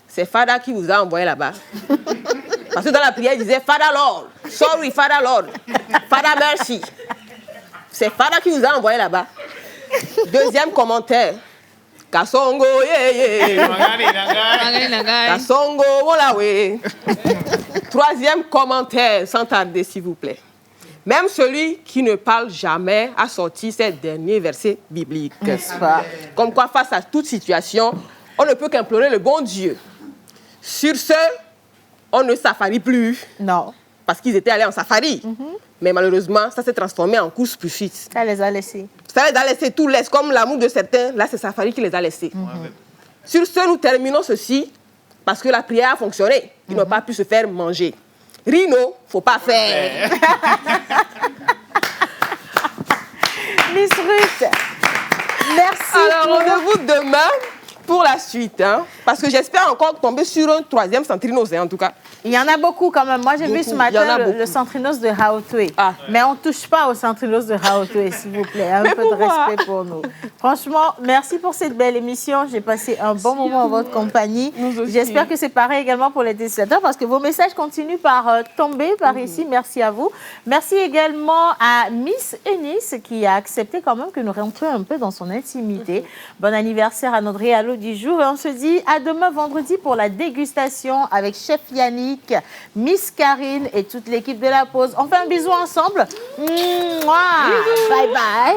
C'est Fada qui vous a envoyé là-bas. Parce que dans la prière, il disait Fada Lord, sorry Fada Lord, Fada merci. C'est Fada qui vous a envoyé là-bas. Deuxième commentaire. Kasongo ye ye. Kasongo wolawe. Troisième commentaire, sans tarder s'il vous plaît. Même celui qui ne parle jamais a sorti ces derniers versets bibliques. Comme quoi, face à toute situation, on ne peut qu'implorer le bon Dieu. Sur ce, on ne safari plus. Non. Parce qu'ils étaient allés en safari. Mais malheureusement, ça s'est transformé en course-poursuite. Ça les a laissés. Ça les a laissés, tout laisse, comme l'amour de certains. Là, c'est Safari qui les a laissés. Sur ce, nous terminons ceci, parce que la prière a fonctionné. Ils n'ont pas pu se faire manger. Rino, faut pas faire. Miss Ruth, merci. Alors, rendez-vous demain pour la suite. Hein, parce que j'espère encore tomber sur un troisième Santrinos, en tout cas. Il y en a beaucoup quand même. Moi, j'ai vu ce matin le Santrinos de Haotoué. Mais on ne touche pas au Santrinos de Haotoué, s'il vous plaît. Un peu de respect pour nous. Franchement, merci pour cette belle émission. J'ai passé un bon moment en votre compagnie. J'espère que c'est pareil également pour les téléspectateurs parce que vos messages continuent par tomber par ici. Merci à vous. Merci également à Miss Eunice qui a accepté quand même que nous rentrions un peu dans son intimité. Bon anniversaire à notre réalo du jour. Et on se dit à demain vendredi pour la dégustation avec Chef Yannick, Miss Karine et toute l'équipe de la pause. On fait un bisou ensemble. Mouah. Bye bye.